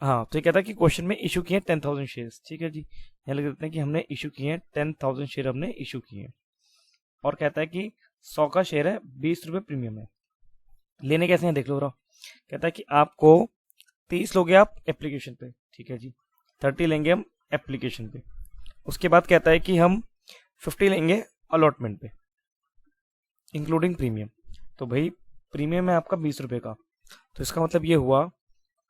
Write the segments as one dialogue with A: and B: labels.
A: हाँ, तो ये कहता है कि क्वेश्चन में इशू किए 10,000 शेयर्स। ठीक है जी, यहाँ लिख देते हैं कि हमने इशू किए हैं 10,000 शेयर, हमने इशू किए हैं। और कहता है कि 100 का शेयर है, 20 रुपये प्रीमियम है। लेने कैसे हैं देख लो रहा। कहता है कि आपको 30 लोगे आप एप्लीकेशन पे, ठीक है जी, 30 लेंगे हम एप्लीकेशन पे। उसके बाद कहता है कि हम 50 लेंगे अलॉटमेंट पे, इंक्लूडिंग प्रीमियम। तो भाई प्रीमियम है आपका 20 रुपये का, तो इसका मतलब ये हुआ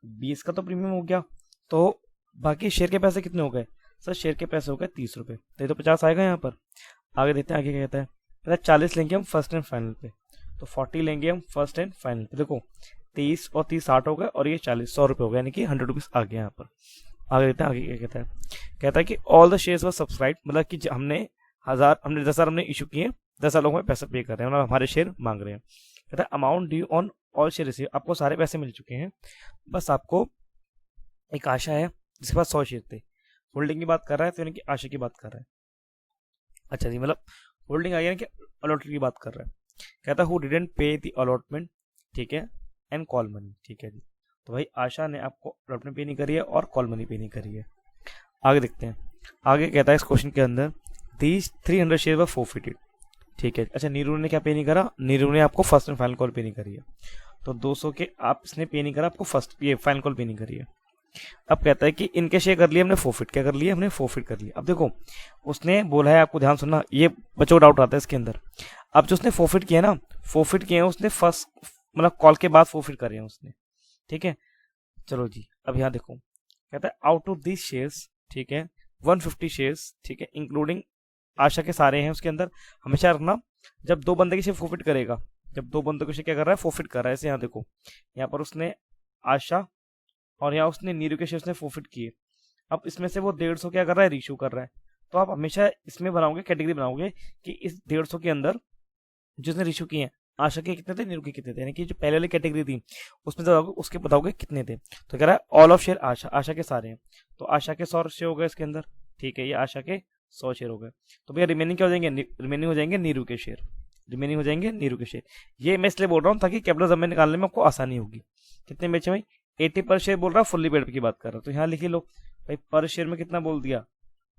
A: 20 का तो प्रीमियम हो गया, तो बाकी शेयर के पैसे कितने हो गए सर? शेयर के पैसे हो गए 30 रुपये, तो ये तो 50 आएगा यहाँ पर। आगे देखते हैं आगे क्या कहता है। कहता है 40 लेंगे हम फर्स्ट एंड फाइनल पे, तो 40 लेंगे हम फर्स्ट एंड फाइनल पे। देखो 30 और 30 60 हो गए, और ये 40 100 रुपये हो गए, यानी कि 100 रुपीज़ आ गया यहाँ पर। आगे देखते हैं आगे क्या कहता है। कहता है कि all the shares were subscribe, मतलब कि हमने 10,000 हमने इशू किए, 10,000 लोगों में पैसा पे कर रहे हैं, मतलब हमारे शेयर मांग रहे हैं। कहता है amount due on all share receive, आपको सारे पैसे मिल चुके हैं, बस आपको एक आशा है जिसके पास 100 शेयर थे। होल्डिंग की बात कर रहा है, तो यानी कि आशा की बात कर रहा है। अच्छा जी, मतलब होल्डिंग आ गया कि अलॉटमेंट की बात कर रहा है। कहता है हु डिडंट पे द अलॉटमेंट, ठीक है, एंड कॉल मनी। ठीक है जी, तो भाई आशा ने आपको अलॉटमेंट पे नहीं करी है और कॉल मनी पे नहीं करी है। आगे देखते हैं आगे कहता है इस क्वेश्चन के अंदर दीज 300 शेयर वर फोरफिटेड। ठीक है, अच्छा नीरू ने क्या पे नहीं करा? नीरू ने आपको फर्स्ट एंड फाइनल कॉल पे नहीं करी है, तो 200 के आप इसने पे नहीं करा, आपको फर्स्ट ये फाइनल कॉल पे नहीं करी है। अब कहता है कि इनके शेयर कर लिए हमने फोरफिट, क्या कर लिया हमने? फोरफिट कर लिया। अब देखो उसने बोला है, आपको ध्यान सुनना, ये बच्चों को डाउट आता है इसके अंदर। अब जो उसने फोरफिट किया ना, फोरफिट किए हैं उसने फर्स्ट मतलब कॉल के बाद फोरफिट करे हैं उसने। ठीक है, चलो जी अब यहाँ देखो कहता है आउट ऑफ दिस शेयर्स, ठीक है, 150 शेयर्स, ठीक है, इंक्लूडिंग आशा के सारे हैं उसके अंदर। हमेशा रखना जब दो बंदे के शेयर फोरफिट करेगा, जब दो बंदों के शेयर क्या कर रहा है? फोरफिट कर रहा है। ऐसे यहाँ देखो, यहाँ पर उसने आशा और यहाँ उसने नीरू के शेयर्स ने फोरफिट किए। अब इसमें से वो 150 क्या कर रहा है? रीशू कर रहा है। तो आप हमेशा इसमें बनाओगे, कैटेगरी बनाओगे कि इस 150 के अंदर जिसने रीशू किए हैं, आशा के कितने थे, नीरू के कितने थे, यानी कि जो पहले वाली कैटेगरी थी उसमें बताओगे, उसके बताओगे कितने थे। तो कह रहा है ऑल ऑफ शेयर आशा, आशा के सारे हैं, तो आशा के 100 शेयर हो गए इसके अंदर। ठीक है, ये आशा के 100 शेयर हो गए। तो भैया रिमेनिंग क्या हो जाएंगे? रिमेनिंग हो जाएंगे नीरू के शेयर, रिमेनिंग हो जाएंगे नीरू के शेयर। ये मैं इसलिए बोल रहा हूँ ताकि कैपिटल जब में निकालने में आपको आसानी होगी। कितने बेचे भाई? 80 पर शेयर बोल रहा, फुल्ली पेड की बात कर रहा, तो यहाँ लिखी लो भाई, पर शेयर में कितना बोल दिया?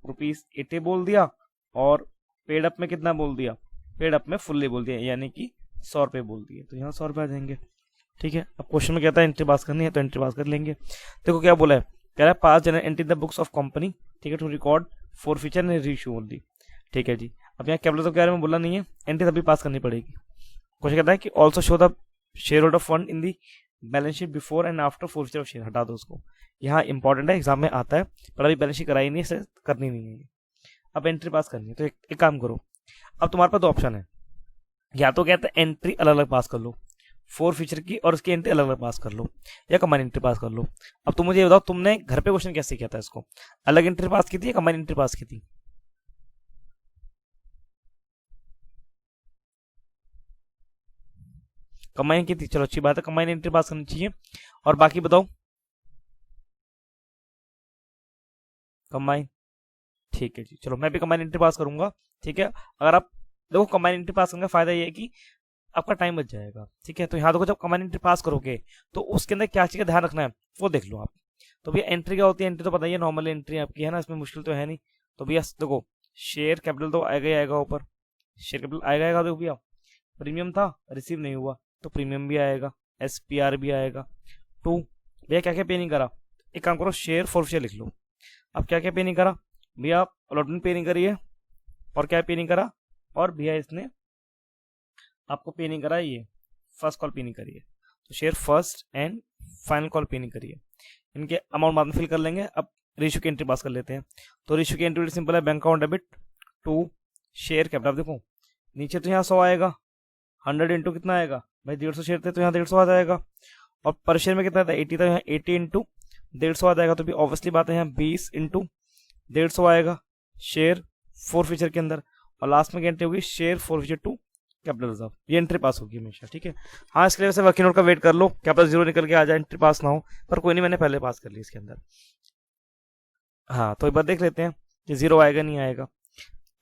A: ₹80 बोल दिया, और पेड अप में कितना बोल दिया? पेड अप में फुल्ली बोल दिया, यानी कि 100 रुपये बोल दिए, तो यहाँ 100 रुपये आ जाएंगे। ठीक है, अब क्वेश्चन में कहता है एंट्री पास करनी है, तो एंट्री पास कर लेंगे। देखो क्या बोला है, कह रहा है pass general entry the books of company, ठीक है, to record forfeiture and reissue only. ठीक है जी, अब यहाँ कैपिटल तो क्या में बोला नहीं है, एंट्री तभी पास करनी पड़ेगी। क्वेश्चन कहता है कि also show the share holder fund in the balance sheet before and after forfeiture of share, हटा दो उसको, यहाँ इंपॉर्टेंट है, एग्जाम में आता है, पर अभी बैलेंस शीट कराई नहीं है, करनी नहीं है। अब एंट्री पास करनी है, तो एक काम करो, अब तुम्हारे पास दो ऑप्शन है, या तो कहते हैं एंट्री अलग अलग पास कर लो, फोर फीचर की और उसकी एंट्री अलग अलग पास कर लो, या कंबाइन एंट्री पास कर लो। अब तुम मुझे बताओ, तुमने घर पे क्वेश्चन कैसे किया था? इसको अलग एंट्री पास की थी या कंबाइन एंट्री पास की थी? कंबाइन की थी, चलो अच्छी बात है, कंबाइन एंट्री पास करनी चाहिए। और बाकी बताओ, कंबाइन, ठीक है जी, चलो मैं भी कंबाइन एंट्री पास करूंगा। ठीक है, अगर आप देखो कंबाइन एंट्री पास करने का फायदा ये है कि आपका टाइम बच जाएगा। ठीक है, तो यहाँ देखो जब कंबाइन एंट्री पास करोगे तो उसके अंदर क्या चीज का ध्यान रखना है वो देख लो आप। तो भैया एंट्री क्या होती है? एंट्री तो पता ही है, नॉर्मल एंट्री आपकी है ना, इसमें मुश्किल तो है नहीं। तो भैया देखो शेयर कैपिटल तो आएगा ही आएगा ऊपर, शेयर कैपिटल आएगा आएगा। देखो भैया प्रीमियम था, रिसीव नहीं हुआ, तो प्रीमियम भी आएगा, SPR भी आएगा। टू, भैया क्या क्या पे नहीं करा? एक काम करो, शेयर फॉर शेयर लिख लो। अब क्या क्या पे नहीं करा भैया? अलॉटमेंट पे नहीं करी है, और क्या पे नहीं करा, और भैया इसने आपको पे नहीं करा, ये फर्स्ट कॉल पे नहीं करी है, तो share first and final call पे नहीं करी है। इनके अमाउंट बाद में फिल कर लेंगे। अब रेशियो की एंट्री पास कर लेते हैं। तो रेशियो की एंट्री सिंपल है, bank account debit to share capital. देखो नीचे तो यहाँ 100 आएगा, 100 इंटू कितना आएगा भाई? 150 शेयर थे तो यहाँ 150 आ जाएगा। और पर शेयर में कितना था? 80 था, यहाँ 80 इंटू 150 आ जाएगा। तो भी ऑब्वियसली बात है, यहाँ 20 इंटू 150 आएगा शेयर फोर फीचर के अंदर। और लास्ट में एंट्री होगी share forfeiture to capital reserve, ये एंट्री पास होगी हमेशा। ठीक है, हाँ इसके लिए वैसे वर्किंग नोट का वेट कर लो, कैपिटल जीरो निकल के आ जाए, एंट्री पास ना हो, पर कोई नहीं, मैंने पहले पास कर ली इसके अंदर। हाँ तो एक बार देख लेते हैं कि जीरो आएगा नहीं आएगा।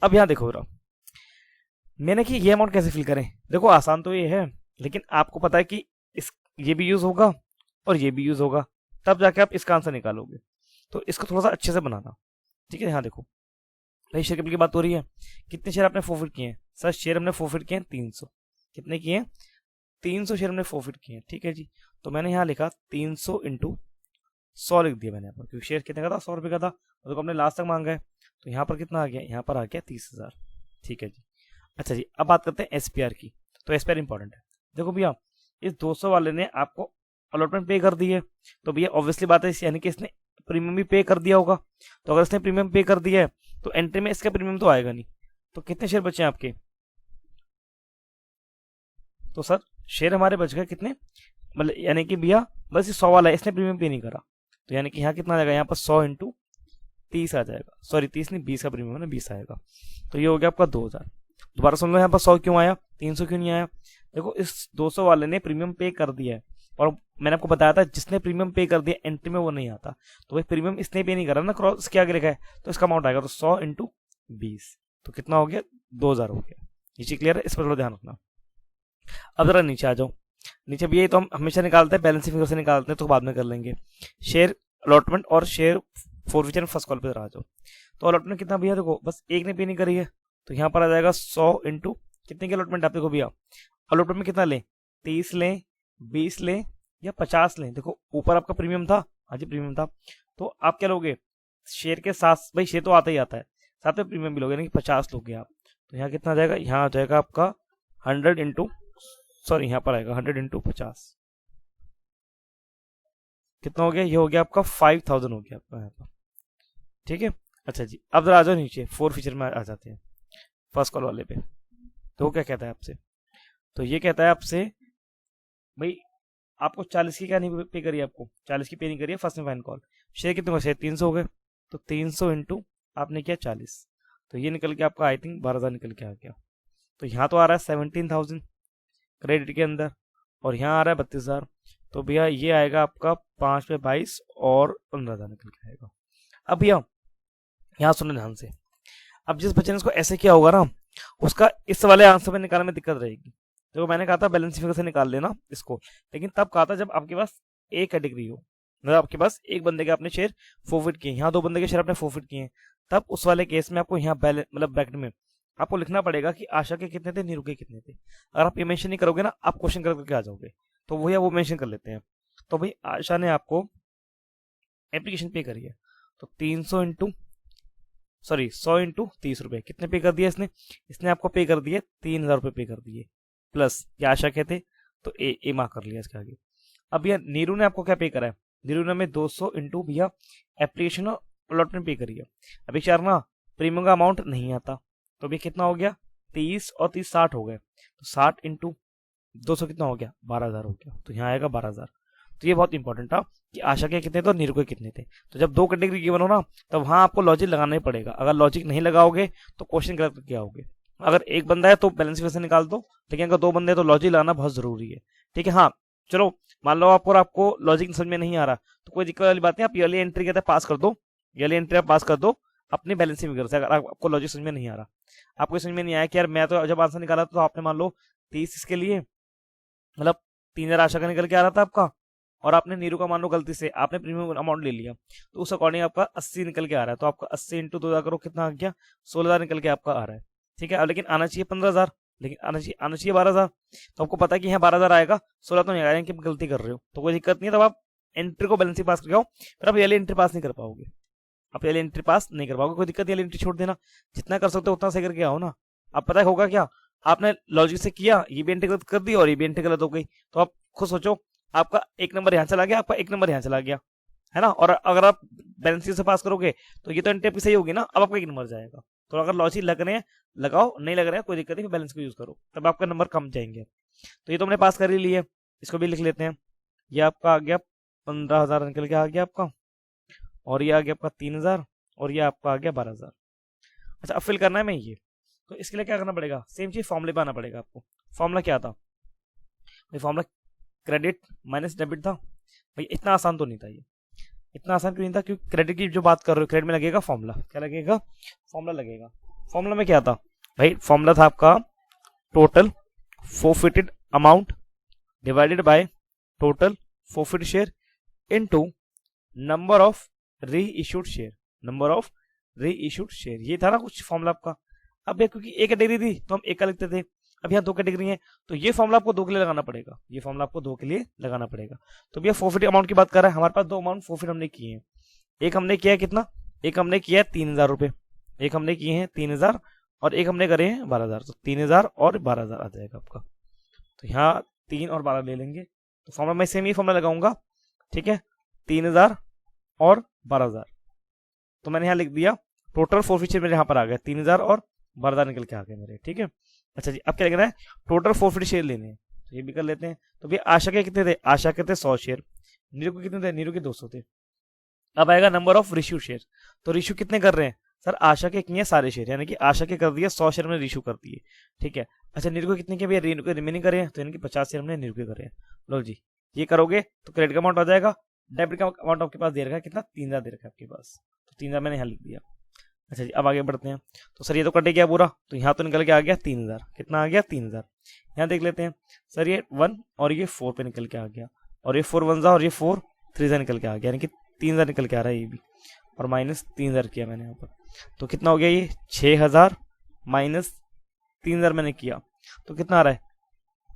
A: अब यहाँ देखो रहा मैंने कि ये अमाउंट कैसे फिल करें। देखो आसान तो ये है, लेकिन आपको पता है कि इस ये भी यूज होगा और ये भी यूज होगा। तब जाके आप इसका आंसर निकालोगे। तो इसको थोड़ा सा अच्छे से बनाना, ठीक है। यहाँ देखो भाई शेयर कैपिटल की बात हो रही है, कितने शेयर आपने फोरफिट किए हैं? सर शेयर हमने फोरफिट किए हैं 300। कितने किए हैं? 300 शेयर हमने फोरफिट किए हैं, ठीक है जी। तो मैंने यहाँ लिखा 300 इंटू 100 लिख दिया मैंने यहाँ पर, क्योंकि शेयर कितने का था? 100 रुपये का था, तो हमने लास्ट तक मांगा है। तो यहाँ पर कितना आ गया? यहाँ पर आ गया 30,000, ठीक है जी। अच्छा जी, अब बात करते हैं एसपीआर की। तो एसपीआर इंपॉर्टेंट है। देखो भैया इस 200 वाले ने आपको अलॉटमेंट पे कर दी है, तो भैया ऑब्वियसली बात है यानी कि इसने प्रीमियम भी पे कर दिया होगा। तो अगर इसने प्रीमियम पे कर दिया है तो एंट्री में इसका प्रीमियम तो आएगा नहीं। तो कितने शेयर बचे हैं आपके? तो सर शेयर हमारे बच गए कितने, मतलब यानी कि भैया बस ये 100 वाला है, इसने प्रीमियम पे नहीं करा। तो यानी कि यहाँ कितना आ जाएगा? यहाँ पर 100 इंटू 30 आ जाएगा, सॉरी 30 नहीं 20 का प्रीमियम है ना, 20 आएगा। तो ये हो गया आपका 2000। दोबारा सुन लो, यहाँ पर 100 क्यों आया, 300 क्यों नहीं आया? देखो इस 200 वाले ने प्रीमियम पे कर दिया है, और मैंने आपको बताया था जिसने प्रीमियम पे कर दिया एंट्री में वो नहीं आता। तो भाई प्रीमियम इसने पे नहीं करा ना, क्रॉस के आगे लिखा है, तो इसका अमाउंट आएगा। तो 100 इंटू 20 तो कितना हो गया? 2000 हो गया। नीचे क्लियर है? इस पर थोड़ा ध्यान रखना। अब जरा नीचे आ जाओ। नीचे भी ये तो हम हमेशा निकालते हैं, बैलेंस फिगर से निकालते हैं, तो बाद में कर लेंगे। शेयर अलॉटमेंट और शेयर फॉरफिचर फर्स्ट कॉल पे आ जाओ। तो अलॉटमेंट कितना भैया? देखो बस एक ने पे नहीं करी है, तो यहाँ पर आ जाएगा 100 इंटू कितने की अलॉटमेंट? आप देखो भैया अलॉटमेंट में कितना लें? 30 लें, 20 लें या 50 लें? देखो ऊपर आपका प्रीमियम था, हाँ जी प्रीमियम था, तो आप क्या लोगे? शेयर के साथ, भाई शेयर तो आता ही आता है, साथ में प्रीमियम भी लोगे, यानी कि 50 लोगे आप। तो यहाँ कितना आ जाएगा? यहाँ आ जाएगा आपका 100 इंटू, सॉरी यहाँ पर आएगा 100 इंटू 50, कितना हो गया? ये हो गया आपका 5000 हो गया आपका यहाँ पर, ठीक है। अच्छा जी, अब जरा आ जाओ नीचे, फोर फीचर में आ जाते हैं फर्स्ट कॉल वाले पे। तो वो क्या कहता है आपसे? तो ये कहता है आपसे भाई आपको 40 की क्या नहीं पे करी, आपको 40 की पे नहीं करी है फर्स्ट में फाइन कॉल। शेयर कितने हो? शेयर 300 हो गए, तो 300 इंटू आपने किया 40, तो ये निकल के आपका आई थिंक 12,000 निकल के आ गया। तो यहाँ तो आ रहा है 17,000 क्रेडिट के अंदर, और यहाँ आ रहा है 32,000। तो भैया ये आएगा आपका 5 पे 22 और 15,000 निकल के आएगा। अब भैया यहाँ सुनने ध्यान से, अब जिस बच्चे ने इसको ऐसे किया होगा ना, उसका इस वाले आंसर में निकालने में दिक्कत रहेगी। तो मैंने कहा था बैलेंस फिगर से निकाल लेना इसको, लेकिन तब कहा था जब आपके पास एक कैटेगरी हो, मतलब आपके पास एक बंदे के आपने शेयर फोरफिट किए, यहाँ 2 बंदे के शेयर आपने फोरफिट किए, तब उस वाले केस में आपको यहाँ बैलेंस मतलब ब्रैकेट में आपको लिखना पड़ेगा कि आशा के कितने थे, नीरू के कितने थे। अगर आप ये मेंशन नहीं करोगे ना, आप क्वेश्चन करके आ जाओगे। तो वही वो मेंशन कर लेते हैं। तो भाई आशा ने आपको एप्लीकेशन पे करी है, तो 300 इंटू सॉरी 100 इंटू 30 रुपए कितने पे कर दिया इसने आपको पे कर दिए 3,000 रुपए पे कर दिए, प्लस ये आशा के थे तो ए मार्क कर लिया इसके आगे। अब भैया नीरू ने आपको क्या पे करा है? नीरू ने हमें 200 इंटू भैया एप्लीकेशन और अलॉटमेंट पे करी है। अभी चार ना प्रीमियम का अमाउंट नहीं आता, तो अभी कितना हो गया? 30 और 30 60 हो गए, तो 60 इंटू 200 कितना हो गया? 12,000 हो गया। तो यहाँ आएगा 12,000। तो ये बहुत इंपॉर्टेंट था कि आशा के कितने थे और नीरू के कितने थे। तो जब 2 कैटेगरी गिवन हो ना, तब वहां आपको लॉजिक लगाना ही पड़ेगा। अगर लॉजिक नहीं लगाओगे तो क्वेश्चन गलत करके आओगे। अगर एक बंदा है तो बैलेंस वैसे निकाल दो, लेकिन अगर 2 बंदे हैं तो लॉजिक लगाना बहुत जरूरी है, ठीक है। हाँ चलो मान लो आपको लॉजिक समझ में नहीं आ रहा, तो कोई दिक्कत वाली बात नहीं, आप ईयरली एंट्री कहते हैं पास कर दो, ईयरली एंट्री आप पास कर दो अपनी बैलेंसिंग फिगर से। अगर आपको लॉजिक समझ में नहीं आ रहा, आपको समझ में नहीं आया कि यार मैं तो जब आंसर निकाला तो आपने मान लो 30 इसके लिए मतलब 3,000 आशा का निकल के आ रहा था आपका, और आपने नीरू का मान लो गलती से आपने प्रीमियम अमाउंट ले लिया, तो उस अकॉर्डिंग आपका 80 निकल के आ रहा है। तो आपका 80 इंटू 2,000 करो कितना आ गया? 16,000 निकल के आपका आ रहा है, ठीक है। लेकिन आना चाहिए 15,000, लेकिन आना चाहिए 12,000। तो आपको पता है कि यहाँ 12,000 आएगा, 16 तो नहीं आएगा, कि गलती कर रहे हो, तो कोई दिक्कत नहीं है। तब आप एंट्री को बैलेंसिंग पास करके आओ, फिर आप रियल एंट्री पास नहीं कर पाओगे, आप रियल एंट्री पास नहीं कर पाओगे, कोई दिक्कत नहीं, एंट्री छोड़ देना, जितना कर सकते हो उतना सही करके आओ ना। अब पता होगा क्या, आपने लॉजिक से किया, ये भी एंट्री गलत कर दी और ये भी एंट्री गलत हो गई, तो आप खुद सोचो आपका 1 नंबर यहाँ चला गया, आपका 1 नंबर यहाँ चला गया, है ना। और अगर आप बैलेंस से पास करोगे तो ये तो एंट्री आपकी सही होगी ना, अब आपका 1 नंबर जाएगा। तो अगर लॉजिक लग रहे हैं लगाओ, नहीं लग रहे हैं कोई दिक्कत नहीं, बैलेंस को यूज करो, तब आपका नंबर कम जाएंगे। तो ये तो हमने पास कर ही लिया, इसको भी लिख लेते हैं। ये आपका आ गया 15,000 निकल के आ गया आपका, और ये आ गया आपका 3,000, और ये आपका आ गया 12,000। अच्छा अब फिल करना है मैं ये, तो इसके लिए क्या करना पड़ेगा? सेम चीज फॉर्मूले पे आना पड़ेगा आपको। फॉर्मूला क्या था भाई? फॉर्मूला क्रेडिट माइनस डेबिट था भाई। इतना आसान तो नहीं था, ये इतना आसान क्यों नहीं था? क्योंकि क्रेडिट की जो बात कर रहे हो, क्रेडिट में लगेगा फॉर्मूला, क्या लगेगा? फॉर्मूला लगेगा। फॉर्मूला में क्या था भाई? फॉर्मूला था आपका total forfeited amount divided by total forfeit share into number of री इशूड शेयर, नंबर ऑफ री इशूड शेयर, ये था ना कुछ फॉर्मूला आपका। अब ये क्योंकि एक कैटेगरी थी तो हम एक का लिखते थे, अब यहाँ दो कैटेगरी है तो ये फॉर्मूला आपको दो के लिए लगाना पड़ेगा, ये फॉर्मूला आपको दो के लिए लगाना पड़ेगा। तो भैया फोरफिट अमाउंट की बात कर रहा है, हमारे पास दो अमाउंट फोरफिट हमने किए हैं। एक हमने किया है कितना, एक हमने किया है 3,000 रुपए, एक हमने किए हैं 3,000 और एक हमने करे हैं 12,000, तो 3,000 और 12,000 आ जाएगा आपका। तो यहाँ 3 और 12 ले लेंगे, तो फॉर्मूला मैं सेम ही फॉर्मूला लगाऊंगा, ठीक है, 3,000 और 12,000। तो मैंने यहाँ लिख दिया टोटल फोरफिट मेरे यहाँ पर आ गया 3,000 और 12,000 निकल के आ गए मेरे, ठीक है। अच्छा जी, अब क्या लिखना है, टोटल फोरफिट शेयर लेने हैं, तो ये भी कर लेते हैं। तो भैया आशा के कितने थे, आशा के थे 100 शेयर, नीरू के कितने थे, नीरू के 200 थे। अब आएगा नंबर ऑफ रिश्यू शेयर, तो रिश्यू कितने कर रहे हैं सर, आशा के किए सारे शेयर, यानी कि आशा के कर दिए 100 शेयर में रिश्यू कर दिए, ठीक है। अच्छा नीरू को कितने के भैया, नीरू के रिमेनिंग करे हैं, तो यानी कि 50 शेयर हमने नीरू के करे हैं। लो जी, ये करोगे तो क्रेडिट का अमाउंट आ जाएगा, डेबिट का अमाउंट आपके पास दे रखा है कितना, 3,000 दे रखा है आपके पास, तो 3,000 मैंने यहाँ लिख दिया। अच्छा जी, अब आगे बढ़ते हैं। तो सर ये तो कटे गया पूरा, तो यहाँ तो निकल के आ गया 3,000, कितना आ गया 3,000। यहाँ देख लेते हैं सर, ये 1 और ये 4 पे निकल के आ गया, और ये 4 1 और ये 4 3 निकल के आ गया, यानी कि 3,000 निकल के आ रहा है ये भी, और माइनस 3,000 किया मैंने यहाँ पर, तो कितना हो गया ये 6,000 माइनस 3,000 मैंने किया, तो कितना आ रहा है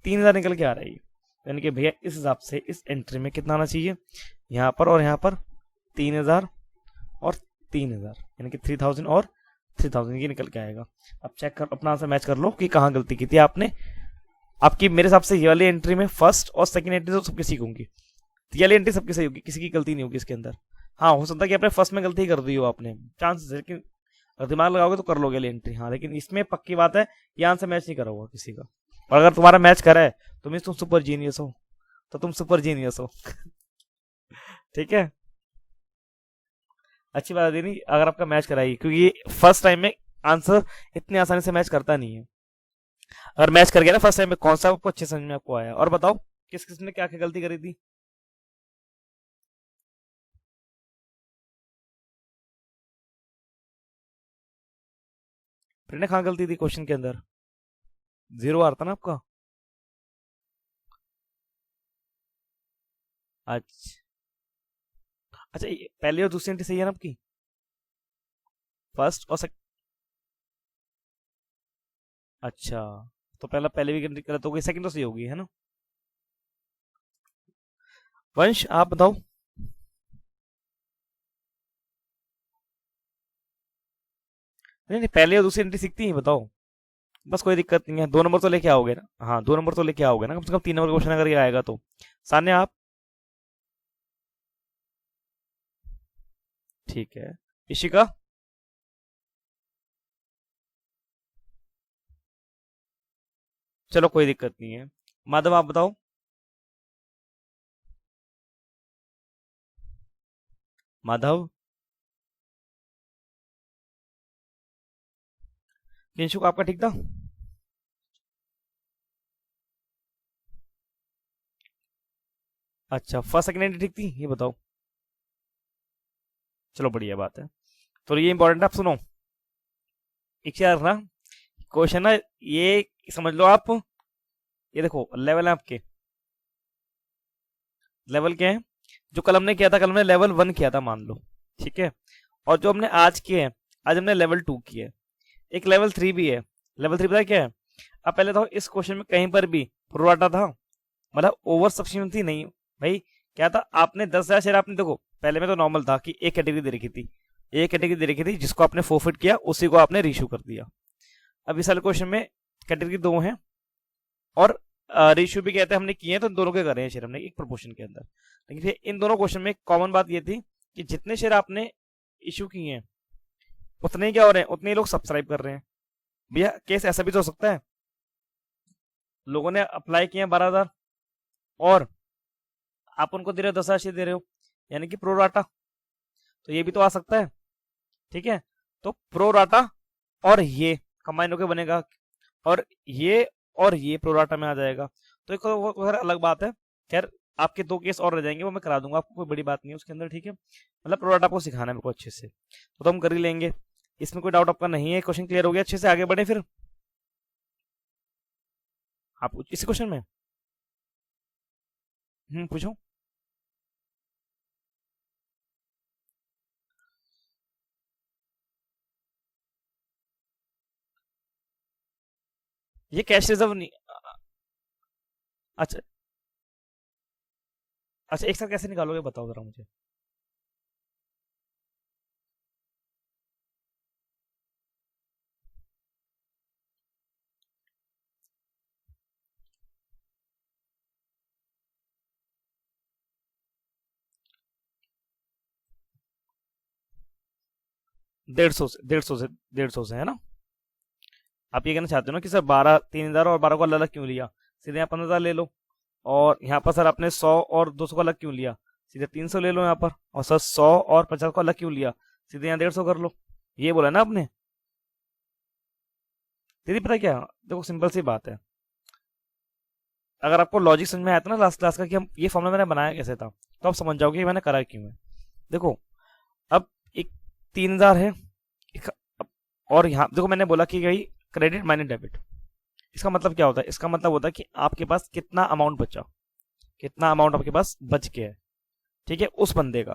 A: 3,000 निकल के आ रहा है ये। यानी कि भैया इस हिसाब से इस एंट्री में कितना आना चाहिए, यहाँ पर और यहाँ पर 3,000 और 3,000, यानी कि 3,000 और 3,000 ये निकल के आएगा। अब चेक कर, अपना आंसर मैच कर लो कि कहाँ गलती की थी आपने। आपकी मेरे हिसाब से ये वाली एंट्री में फर्स्ट और सेकंड एंट्री तो सबकी सही होंगी, ये वाली एंट्री सबकी सही होगी, किसी की गलती नहीं होगी इसके अंदर। हाँ हो सकता है कि आपने फर्स्ट में गलती कर दी हो आपने, चांस है, लेकिन अगर दिमाग लगाओगे तो कर लोगे वाली एंट्री, हाँ, लेकिन इसमें पक्की बात है ये आंसर मैच नहीं करा होगा किसी का, और अगर तुम्हारा मैच करा है तो मीन्स तुम सुपर जीनियस हो, तो तुम सुपर जीनियस हो ठीक है, अच्छी बात है नहीं अगर आपका मैच कराएगी, क्योंकि फर्स्ट टाइम में आंसर इतनी आसानी से मैच करता नहीं है। अगर मैच कर गया ना फर्स्ट टाइम में, कौन सा आपको अच्छे समझ में आपको आया, और बताओ किस किस ने क्या क्या गलती करी थी। फिर ने कहाँ गलती थी क्वेश्चन के अंदर, जीरो आ रहा था ना आपका। अच्छा अच्छा, पहली और दूसरी एंट्री सही है ना आपकी, फर्स्ट और अच्छा, तो पहला पहले भी गलत हो गई, सेकंड तो सही होगी है ना। वंश आप बताओ। नहीं नहीं, पहले और दूसरी एंट्री सीखती ही बताओ, बस कोई दिक्कत नहीं है, 2 नंबर तो लेके आओगे ना, हाँ 2 नंबर तो लेके आओगे ना, कम से कम 3 नंबर क्वेश्चन अगर ये आएगा तो। सान्या आप, ठीक है, इशिका, चलो कोई दिक्कत नहीं है। माधव आप बताओ। माधव, किंशुक आपका ठीक था। अच्छा, फर्स्ट सेकंड एंट्री ठीक थी, ये बताओ। चलो बढ़िया बात है, तो ये इंपॉर्टेंट आप सुनो, एक चीज याद रखना, क्वेश्चन ना ये समझ लो आप, ये देखो लेवल है आपके, लेवल क्या है, जो कल हमने किया था, कल हमने लेवल 1 किया था मान लो, ठीक है, और जो हमने आज किए हैं, आज हमने लेवल 2 किए है, एक लेवल 3 भी है। लेवल 3 पता है क्या है, अब पहले तो इस क्वेश्चन में कहीं पर भी प्रोराटा था, मतलब ओवर सफिशिएंसी नहीं भाई, क्या था आपने 10,000 शेयर, आपने देखो पहले में तो नॉर्मल था कि एक कैटेगरी दे रखी थी, एक कैटेगरी दे रखी थी जिसको आपने फोरफिट किया उसी को आपने रीशू कर दिया। अब इस वाले क्वेश्चन में कैटेगरी दो है, और रेशियो भी कहते हैं हमने किए हैं, तो इन दोनों के कर रहे हैं शेयर हमने एक प्रोपोर्शन के अंदर, लेकिन फिर इन दोनों क्वेश्चन में कॉमन बात ये थी कि जितने शेयर आपने इशू किए हैं उतने ही क्या हो रहे हैं, उतने ही लोग सब्सक्राइब कर रहे हैं। भैया केस ऐसा भी तो हो सकता है, लोगों ने अप्लाई किए हैं 12,000 और आप उनको दे रहे हो 10,000 शेयर दे रहे हो, यानी कि प्रो राटा, तो ये भी तो आ सकता है, ठीक है। तो प्रो राटा और ये कंबाइन होकर बनेगा, और ये प्रोराटा में आ जाएगा, तो एक और अलग बात है। खैर आपके 2 केस और रह जाएंगे, वो मैं करा दूंगा आपको, कोई बड़ी बात नहीं है उसके अंदर, ठीक है, मतलब प्रोराटा आपको सिखाना है मेरे को अच्छे से, तो हम कर ही लेंगे, इसमें कोई डाउट आपका नहीं है, क्वेश्चन क्लियर हो गया, अच्छे से आगे बढ़े फिर आप इसी क्वेश्चन में। पूछो। ये कैश रिजर्व नहीं। अच्छा अच्छा, एक साथ कैसे निकालोगे बताओ जरा मुझे। 150 से है ना। आप ये कहना चाहते हो ना कि सर 3,000 और 12 को अलग अलग क्यों लिया, सीधे यहाँ 15,000 ले लो। और यहाँ पर सर आपने 100 और 200 को अलग क्यों लिया, सीधे 300 ले लो यहाँ पर। और सर 100 और 50 को अलग क्यों लिया, सीधे यहाँ 150 कर लो। ये बोला ना आपने। दीदी पता क्या, देखो सिंपल सी बात है, अगर आपको लॉजिक समझ में आया था ना लास्ट क्लास का कि हम ये फॉर्मूला मैंने बनाया कैसे था, तो आप समझ जाओगे कि मैंने करा क्यों है। देखो अब एक 3,000 है, एक, और यहाँ देखो मैंने बोला कि भाई क्रेडिट माइनस डेबिट। इसका मतलब क्या होता है, इसका मतलब होता है कि आपके पास कितना अमाउंट बचा, कितना अमाउंट आपके पास बच गया है, ठीक है, उस बंदे का।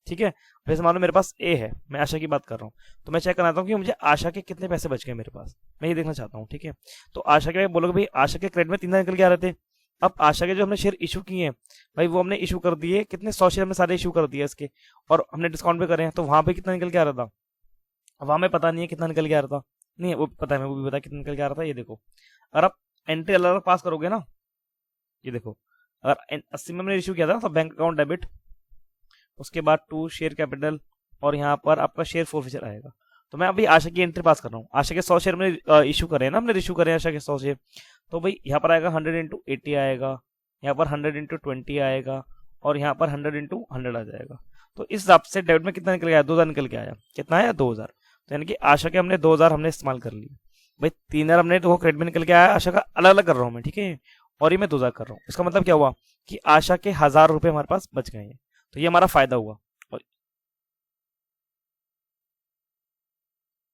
A: ठीक है, वैसे मान लो मेरे पास ए है, मैं आशा की बात कर रहा हूँ, तो मैं चेक करना चाहता हूँ कि मुझे आशा के कितने पैसे बच गए मेरे पास, मैं ये देखना चाहता हूँ। ठीक है, तो आशा के बोलोगे भाई आशा के क्रेडिट में 3,000 निकल के आ रहे थे। अब आशा के जो हमने शेयर इशू किए हैं भाई, वो हमने इशू कर दिए, कितने 100 शेयर हमने सारे इशू कर दिए इसके, और हमने डिस्काउंट पे करे हैं, तो वहां पे कितना निकल के आ रहा था, वहां में पता नहीं है कितना निकल के आ रहा था। नहीं वो पता है, मैं वो भी पता कितना निकल के आ रहा था। ये देखो अगर आप एंट्री अलग अलग पास करोगे ना, ये देखो अगर 80 में हमने इशू किया था तो बैंक अकाउंट डेबिट, उसके बाद टू शेयर कैपिटल, और यहाँ पर आपका शेयर फोरफिचर आएगा। तो मैं अभी आशा की एंट्री पास कर रहा हूँ, आशा के 100 शेयर में इशू करे हैं ना, हमने इशू करे हैं आशा के 100 शेयर। तो भाई यहाँ पर आएगा 100 × 80 आएगा, यहाँ पर 100 × 20 आएगा, और यहाँ पर 100 × 100 आ जाएगा। तो इस हिसाब से डेबिट में कितना निकल गया, 2,000 निकल के आया। कितना आया, 2,000। तो यानी कि आशा के हमने 2,000 हमने इस्तेमाल कर लिए भाई। 3,000 हमने तो क्रेडिट में निकल के आया, आशा का अलग अलग कर रहा हूँ मैं, ठीक है, और ये मैं 2,000 कर रहा हूँ। इसका मतलब क्या हुआ कि आशा के 1,000 रुपए हमारे पास बच गए हैं, तो ये हमारा फायदा हुआ।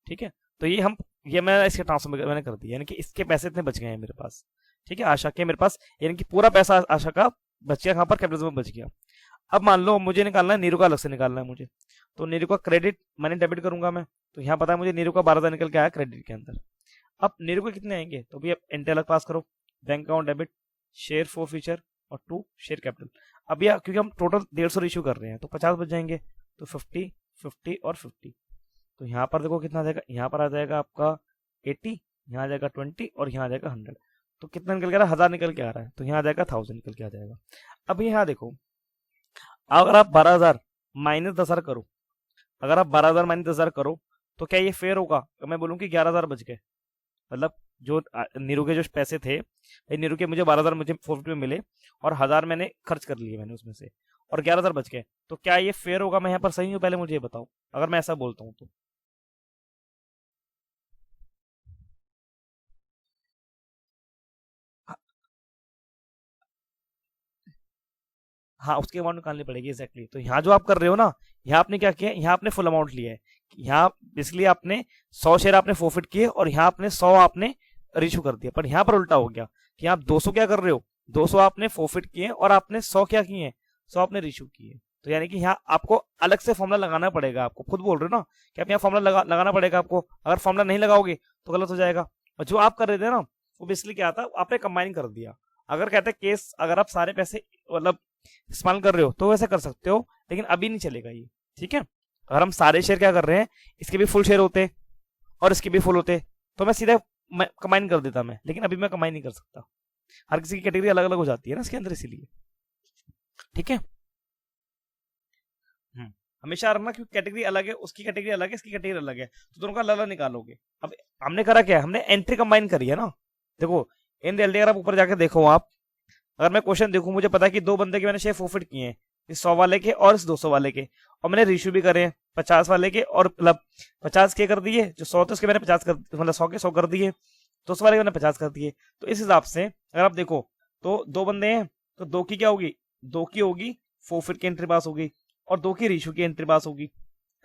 A: ठीक है, तो ये मैं इसके ट्रांसफर मैंने कर दिया, यानी कि इसके पैसे इतने बच गए हैं मेरे पास। ठीक है, आशा के मेरे पास यानी कि पूरा पैसा आशा का बच गया, कहाँ पर, कैपिटल में बच गया। अब मान लो मुझे निकालना है नीरू का, अलग से निकालना है मुझे, तो नीरू का क्रेडिट मैंने डेबिट करूंगा मैं, तो यहाँ पता है मुझे नीरू का 12,000 निकल के आया क्रेडिट के अंदर। अब नीरू के कितने आएंगे, तो भी अब एंट्री अलग पास करो, bank account debit, share for future, और टू शेयर कैपिटल। अब यार क्योंकि हम टोटल 150 इशू कर रहे हैं तो 50 बच जाएंगे, तो 50 50 और 50। तो यहाँ पर देखो कितना आ जाएगा, यहाँ पर आ जाएगा आपका 80, यहाँ आ जाएगा 20, और यहाँ आ जाएगा 100। तो कितना निकल के आ रहा है, 1,000 निकल के आ रहा है, तो यहाँ आ जाएगा 1,000 निकल के आ जाएगा। अब यहाँ देखो अगर आप 12,000 माइनस 10,000 करो, अगर आप 12,000 माइनस 10,000 करो, तो क्या ये फेयर होगा, तो मैं बोलूँ कि 11,000 बच गए। मतलब जो नीरू के जो पैसे थे, नीरू के मुझे 12,000 मुझे 450 में मिले, और 1,000 मैंने खर्च कर लिए मैंने उसमें से, और 11,000 बच गए। तो क्या ये फेयर होगा, मैं यहाँ पर सही हूँ, पहले मुझे ये बताओ अगर मैं ऐसा बोलता हूँ तो। हाँ, उसकी अमाउंट निकालनी पड़ेगी एग्जैक्टली। तो यहाँ जो आप कर रहे हो ना, यहाँ आपने क्या किया, यहाँ आपने फुल अमाउंट लिया है, यहाँ बेसिकली आपने 100 शेयर आपने फोरफिट किए, और यहाँ आपने 100 आपने रिशू कर दिया। पर यहाँ पर उल्टा हो गया कि आप 200 क्या कर रहे हो, 200 आपने फोरफिट किए और आपने 100 क्या किए, 100 आपने रिशू किए। तो यानी कि यहाँ आपको अलग से फॉर्मुला लगाना पड़ेगा, आपको खुद बोल रहे हो ना कि आप यहाँ फॉर्मुला लगाना पड़ेगा आपको, अगर फॉर्मुला नहीं लगाओगे तो गलत हो जाएगा। और जो आप कर रहे थे ना, वो बेसिकली क्या था, आपने कंबाइन कर दिया। अगर कहते हैं केस, अगर आप सारे पैसे मतलब इस्तेमाल कर रहे हो तो वैसे कर सकते हो, लेकिन अभी नहीं चलेगा ये। ठीक है, अगर हम सारे शेयर क्या कर रहे हैं, इसके भी फुल शेयर होते और इसके भी फुल होते, तो मैं सीधा कंबाइन कर देता मैं, लेकिन अभी मैं कंबाइन नहीं कर सकता, हर किसी की कैटेगरी अलग अलग हो जाती है ना इसके अंदर, इसीलिए। ठीक है, हमेशा रखना कि कैटेगरी अलग है, उसकी कैटेगरी अलग है, इसकी कैटेगरी अलग है, तो दोनों का अलग अलग निकालोगे। अब हमने करा क्या, हमने एंट्री कंबाइन करी है ना। देखो इन रियलिटी अगर आप ऊपर जाके देखो, आप अगर मैं क्वेश्चन देखूं, मुझे पता है कि 2 बंदे के मैंने शेयर फोरफिट किए हैं, इस 100 वाले के और इस 200 वाले के, और मैंने रिश्यू भी करे हैं 50 वाले के, और मतलब 50 के कर दिए, जो 100 थे उसके मैंने 50 कर, मतलब 100 के 100 कर दिए, 200 वाले के मैंने 50 कर दिए। तो इस हिसाब से अगर आप देखो तो 2 बंदे हैं, तो 2 की क्या होगी, 2 की होगी फोरफिट की एंट्री पास होगी, और 2 की रिश्यू की एंट्री पास होगी,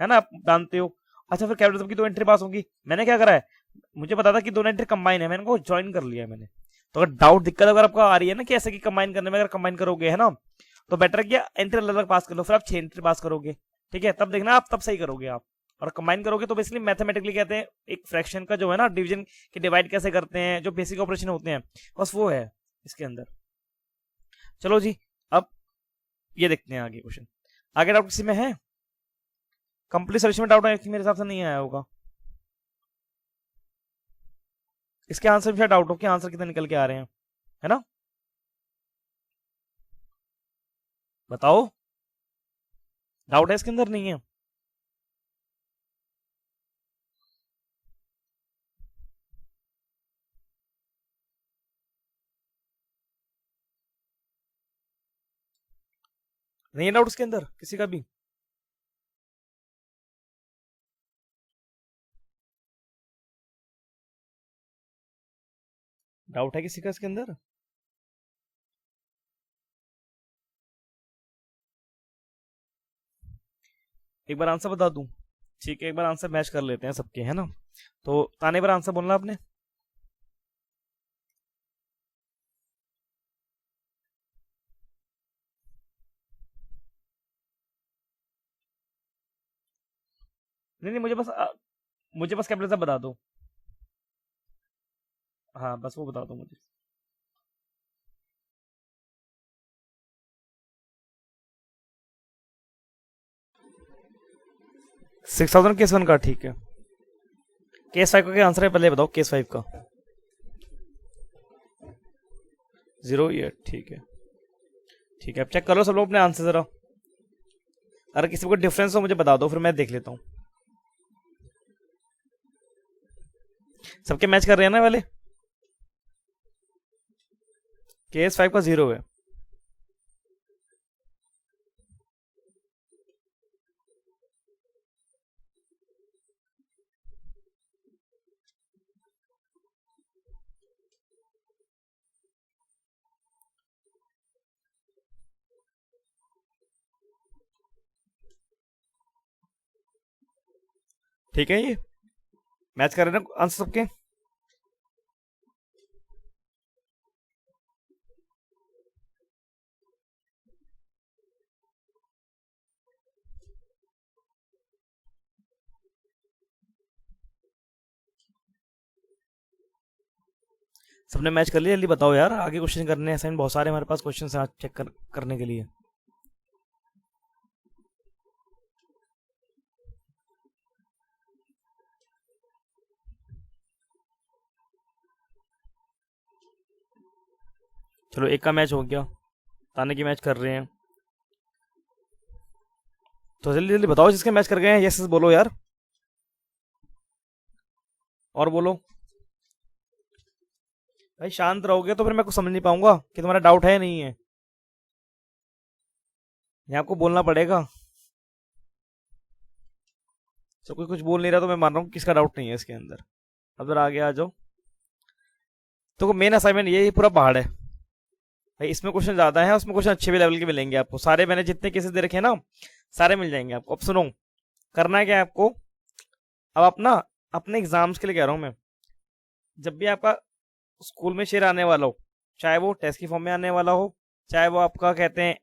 A: है ना, आप जानते हो। अच्छा फिर कैपिटलिज्म की 2 एंट्री पास होगी, मैंने क्या करा है, मुझे पता था कि दोनों एंट्री कंबाइन है, मैंने उनको ज्वाइन कर लिया है मैंने। तो अगर डाउट दिक्कत अगर आपको आ रही है ना कि ऐसे कि कंबाइन करने में, अगर कंबाइन करोगे है ना, तो बेटर क्या एंट्री अलग अलग पास कर लो, फिर आप 6 एंट्री पास करोगे। ठीक है, तब देखना आप तब सही करोगे आप। और कंबाइन करोगे तो बेसिकली मैथमेटिकली कहते हैं एक फ्रैक्शन का जो है ना डिवीजन के डिवाइड कैसे करते हैं, जो बेसिक ऑपरेशन होते हैं, बस वो है इसके अंदर। चलो जी, अब ये देखते हैं आगे क्वेश्चन। आगे डाउट किसी में है? कंप्लीट सोल्यूशन में डाउट है मेरे हिसाब से नहीं आया होगा। इसके आंसर में डाउट हो कि आंसर कितने निकल के आ रहे हैं, है ना? बताओ, डाउट है इसके अंदर? नहीं है? नहीं है डाउट इसके अंदर किसी का भी? डाउट है किसी का इसके अंदर? एक बार आंसर बता दूं? ठीक है, एक बार आंसर मैच कर लेते हैं सबके, है ना? तो ताने पर आंसर बोलना आपने। नहीं नहीं, मुझे बस कैपिटल बता दो। हाँ, बस वो बता दो मुझे। 6000 केस 1 का, ठीक है। केस 5 का क्या आंसर है पहले बताओ, केस 5 का। 08, ठीक है। ठीक है, अब चेक कर लो सब लोग अपने आंसर जरा। अगर किसी को डिफरेंस हो मुझे बता दो, फिर मैं देख लेता हूँ। सबके मैच कर रहे हैं ना वाले? केस 5 का 0 है। ठीक है, ये मैच कर रहे हैं ना आंसर सबके? सबने मैच कर लिया? जल्दी बताओ यार, आगे क्वेश्चन करने हैं, असाइन बहुत सारे हमारे पास क्वेश्चन हैं आज चेक करने के लिए। चलो, एक का मैच हो गया, ताने की मैच कर रहे हैं। तो जल्दी जल्दी बताओ जिसके मैच कर गए हैं, यस बोलो यार, और बोलो भाई। शांत रहोगे तो फिर मैं कुछ समझ नहीं पाऊंगा कि तुम्हारा डाउट है या नहीं है। ये आपको बोलना पड़ेगा। तो कोई कुछ बोल नहीं रहा तो मैं मान रहा हूँ किसका डाउट नहीं है इसके अंदर। अब जरा आगे आ जाओ। तो मेन असाइनमेंट ये पूरा पहाड़ है भाई, इसमें क्वेश्चन ज्यादा है, उसमें क्वेश्चन अच्छे भी लेवल के मिलेंगे आपको सारे। मैंने जितने केसेस दे रखे हैं ना, सारे मिल जाएंगे आपको। अब सुनो, करना क्या है आपको। अब अपना अपने एग्जाम्स के लिए कह रहा हूँ मैं, जब भी आपका स्कूल में शेयर आने वाला हो, चाहे वो टेस्ट की फॉर्म में आने वाला हो, चाहे वो आपका कहते हैं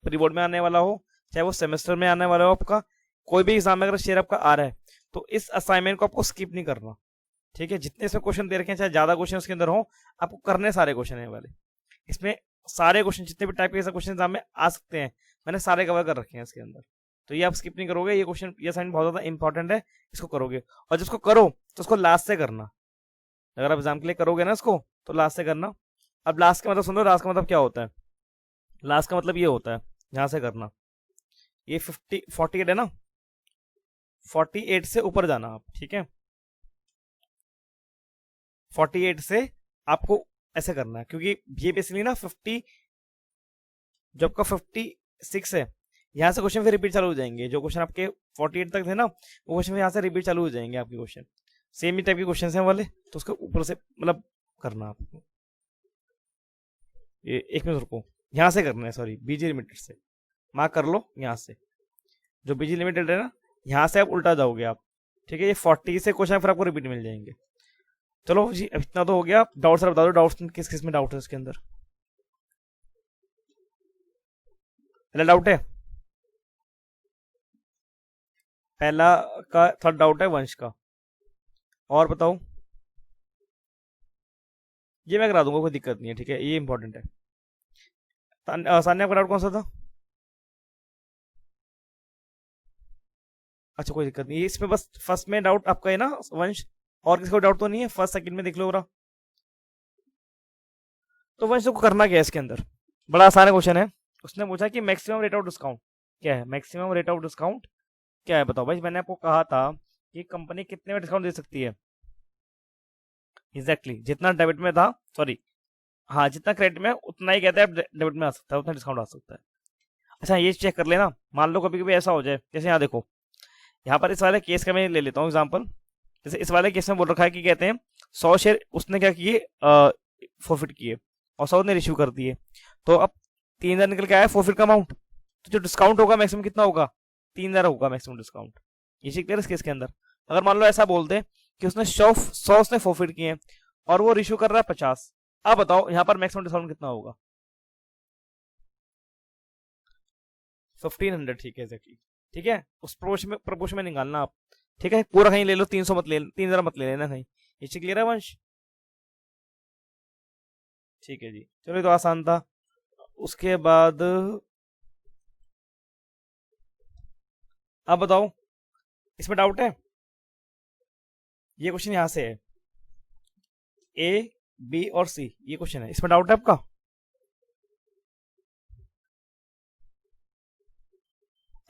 A: प्री बोर्ड में आने वाला हो, चाहे वो सेमेस्टर में आने वाला हो, आपका कोई भी एग्जाम में अगर शेयर आपका आ रहा है तो इस असाइनमेंट को आपको स्किप नहीं करना। ठीक है, जितने इसमें क्वेश्चन दे रखे हैं, चाहे ज्यादा क्वेश्चन उसके अंदर हो, आपको करने सारे क्वेश्चन है वाले। इसमें सारे क्वेश्चन जितने भी टाइप के क्वेश्चन एग्जाम में आ सकते हैं, मैंने सारे कवर कर रखे हैं इसके अंदर। तो ये आप स्किप नहीं करोगे, ये क्वेश्चन ये असाइनमेंट बहुत ज्यादा इंपॉर्टेंट है, इसको करोगे। और जिसको करो तो उसको लास्ट से करना। अगर आप एग्जाम के लिए करोगे ना इसको, तो लास्ट से करना। अब लास्ट का मतलब सुनो, लास्ट का मतलब क्या होता है? लास्ट का मतलब ये होता है, यहां से करना। ये 48 है ना, 48 से ऊपर जाना आप, ठीक है? 48 से आपको ऐसे करना है, क्योंकि ये बेसिकली ना 50, जो आपका 56 है, यहाँ से क्वेश्चन फिर रिपीट चालू हो जाएंगे। जो क्वेश्चन आपके 48 तक थे ना, वो क्वेश्चन यहाँ से रिपीट चालू हो जाएंगे आपके क्वेश्चन। सेम ही टाइप के क्वेश्चन हैं वाले, तो उसके ऊपर से मतलब करना आपको। ये एक मिनट रुको, यहाँ से करना है, सॉरी, बीजी लिमिटेड से मार्क कर लो। यहाँ से जो बीजी लिमिटेड है ना, यहाँ से आप उल्टा जाओगे आप, ठीक है? ये 40 से क्वेश्चन फिर आपको रिपीट मिल जाएंगे। चलो जी, अब इतना तो हो गया। डाउट सर बता दो, डाउट किस किस में डाउट है इसके अंदर? पहले डाउट है पहला का थर्ड डाउट है वंश का। और बताओ, ये मैं करा दूंगा, कोई दिक्कत नहीं है, ठीक है, ये इंपॉर्टेंट है। सान्या का डाउट कौन सा था? अच्छा कोई दिक्कत नहीं, इसमें बस फर्स्ट में डाउट आपका है ना वंश, और किसी को डाउट तो नहीं है? फर्स्ट सेकंड में देख लो जरा। तो वंश को करना क्या है इसके अंदर, बड़ा आसान क्वेश्चन है। उसने पूछा कि मैक्सिमम रेट ऑफ डिस्काउंट क्या है, मैक्सिमम रेट ऑफ डिस्काउंट क्या है, बताओ भाई। मैंने आपको कहा था कि कंपनी कितने में डिस्काउंट दे सकती है। एग्जैक्टली जितना डेबिट में था, सॉरी हाँ जितना क्रेडिट में उतना ही कहते हैं डेबिट में आ सकता है, उतना डिस्काउंट आ सकता है। अच्छा ये चेक कर लेना, मान लो कभी कभी ऐसा हो जाए, जैसे यहाँ देखो, यहाँ पर इस वाले केस का मैं ले लेता हूँ एग्जाम्पल। जैसे इस वाले केस में बोल रखा है कि कहते हैं 100 शेयर उसने क्या किए, फोरफिट किए, और 100 ने रिसीव कर दिए। तो अब 3000 निकल के आया फोरफिट का अमाउंट, तो जो डिस्काउंट होगा मैक्सिमम कितना होगा, 3000 होगा मैक्सिमम डिस्काउंट। ये क्लियर इस केस के अंदर। अगर मान लो ऐसा बोलते कि उसने 100 उसने फोरफिट किए हैं और वो रिश्यू कर रहा है 50, अब बताओ यहाँ पर मैक्सिमम डिस्काउंट कितना होगा? 1500, ठीक है एग्जैक्टली, ठीक है, उस प्रपोर्शन में निकालना आप, ठीक है, पूरा कहीं ले लो, 300 मत ले, 3000 मत ले लेना कहीं। ये क्लियर है वंश? ठीक है जी, चलो ये तो आसान था। उसके बाद अब बताओ, इसमें डाउट है? ये क्वेश्चन यहां से है, ए बी और सी, ये क्वेश्चन है, इसमें डाउट है आपका?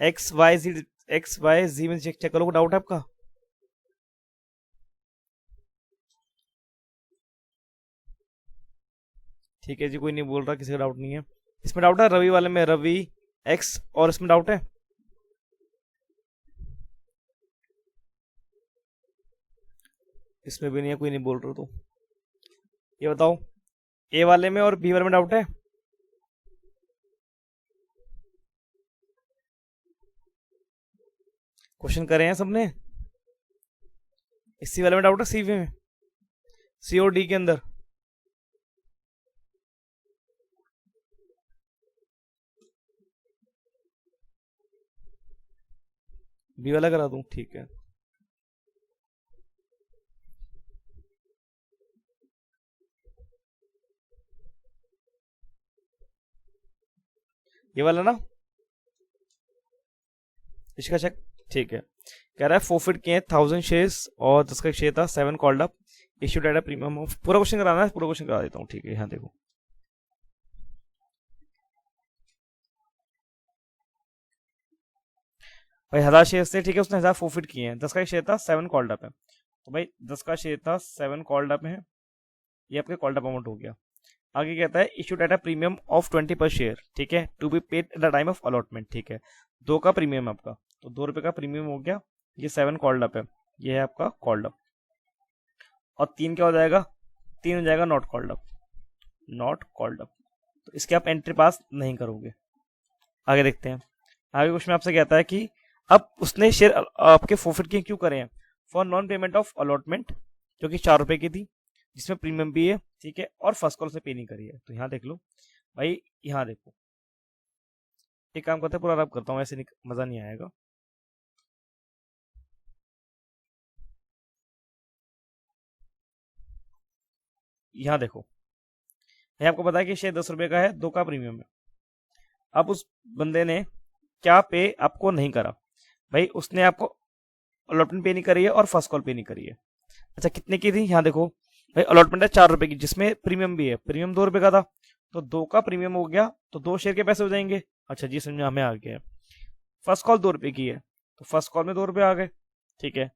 A: एक्स वाई जी में चेक करो, डाउट है आपका? ठीक है जी, कोई नहीं बोल रहा, किसी का डाउट नहीं है। इसमें डाउट है रवि वाले में, रवि एक्स, और इसमें डाउट है? इसमें भी नहीं है, कोई नहीं बोल रहा। तो ये बताओ, ए वाले में और बी वाले में डाउट है? क्वेश्चन करे हैं सबने? सी वाले में डाउट है, सी में, सी और डी के अंदर? बी वाला करा दूं, ठीक है। ये वाला ना, इसका चेक, ठीक है। कह रहा है फोरफिट किए 1000 शेयर्स और जिसका शेयर था 7 called up, issue data premium of, पूरा क्वेश्चन कराना है, पूरा क्वेश्चन करा देता हूँ, ठीक है। यहाँ देखो, भाई 1000 शेयर थे, ठीक है, उसने 1000 फोरफिट किए हैं, 10 का शेयर था, 7 कॉल्ड अप है, तो भाई 10 का शेयर था, 7 कॉल्ड अप है, ये आपके कॉल्ड अप अमाउंट हो गया। आगे कहता है इशू डाटा प्रीमियम ऑफ 20 पर शेयर, ठीक है, to be paid at the time of allotment, ठीक है, 2 का प्रीमियम आपका, तो 2 रुपए का प्रीमियम हो गया। ये 7 कॉल्ड अप है, ये है आपका कॉल्ड अप, और 3 क्या हो जाएगा, 3 हो जाएगा not called up, not called up, तो इसके आप एंट्री पास नहीं करोगे। आगे देखते हैं, आगे क्वेश्चन आपसे कहता है कि अब उसने शेयर आपके फोरफिट किए क्यों करे हैं, for non payment of allotment, जो कि 4 रुपए की थी, जिसमें प्रीमियम भी है, ठीक है, और फर्स्ट कॉल से पे नहीं करी है। तो यहाँ देख लो भाई, यहाँ देखो, एक काम करते हैं, पूरा रब करता हूँ, ऐसे मजा नहीं आएगा। यहाँ देखो, ये आपको पता है कि शेयर 10 रुपए का है, 2 का प्रीमियम है। अब उस बंदे ने क्या पे आपको नहीं करा, भाई उसने आपको अलॉटमेंट पे नहीं करी है और फर्स्ट कॉल पे नहीं करी है। अच्छा कितने की थी, यहाँ देखो भाई, अलॉटमेंट है 4 रुपए की, जिसमें प्रीमियम भी है, प्रीमियम 2 रुपए का था, तो 2 का प्रीमियम हो गया, तो 2 शेयर के पैसे हो जाएंगे। अच्छा जी समझ में हमें आ गया। फर्स्ट कॉल 2 रुपए की है, तो फर्स्ट कॉल में 2 रुपए आ गए, ठीक है।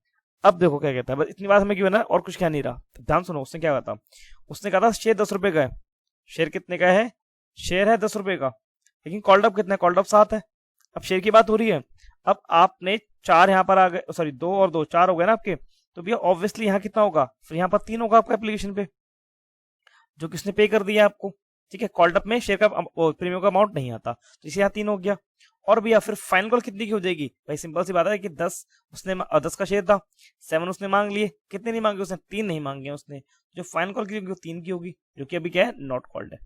A: अब देखो क्या कहता है, बस इतनी बात हमें क्यों ना, और कुछ कह नहीं रहा, तो ध्यान सुनो, उसने क्या कहा था, उसने कहा था शेयर 10 रुपए का है, शेयर कितने का है, शेयर है 10 रुपए का, लेकिन कॉल्ड अप कितना है, कॉल्ड अप 7 है। अब शेयर की बात हो रही है, अब आपने 4 यहाँ पर आ गए, सॉरी 2 और 2 4 हो गए ना आपके, तो भैया ऑब्वियसली यहाँ कितना होगा, फिर यहाँ पर 3 होगा आपका एप्लीकेशन पे, जो किसने पे कर दिया आपको, ठीक है। कॉल्ड अप में शेयर का प्रीमियम का अमाउंट नहीं आता, तो इसे यहाँ 3 हो गया। और भैया फिर फाइनल कॉल कितनी की हो जाएगी, भाई सिंपल सी बात है कि 10 उसने 10 का शेयर था, 7 उसने मांग लिए, कितने नहीं मांगे उसने, 3 नहीं मांगे उसने, जो फाइनल कॉल की होगी वो 3 की होगी, जो कि अभी क्या है, नॉट कॉल्ड है,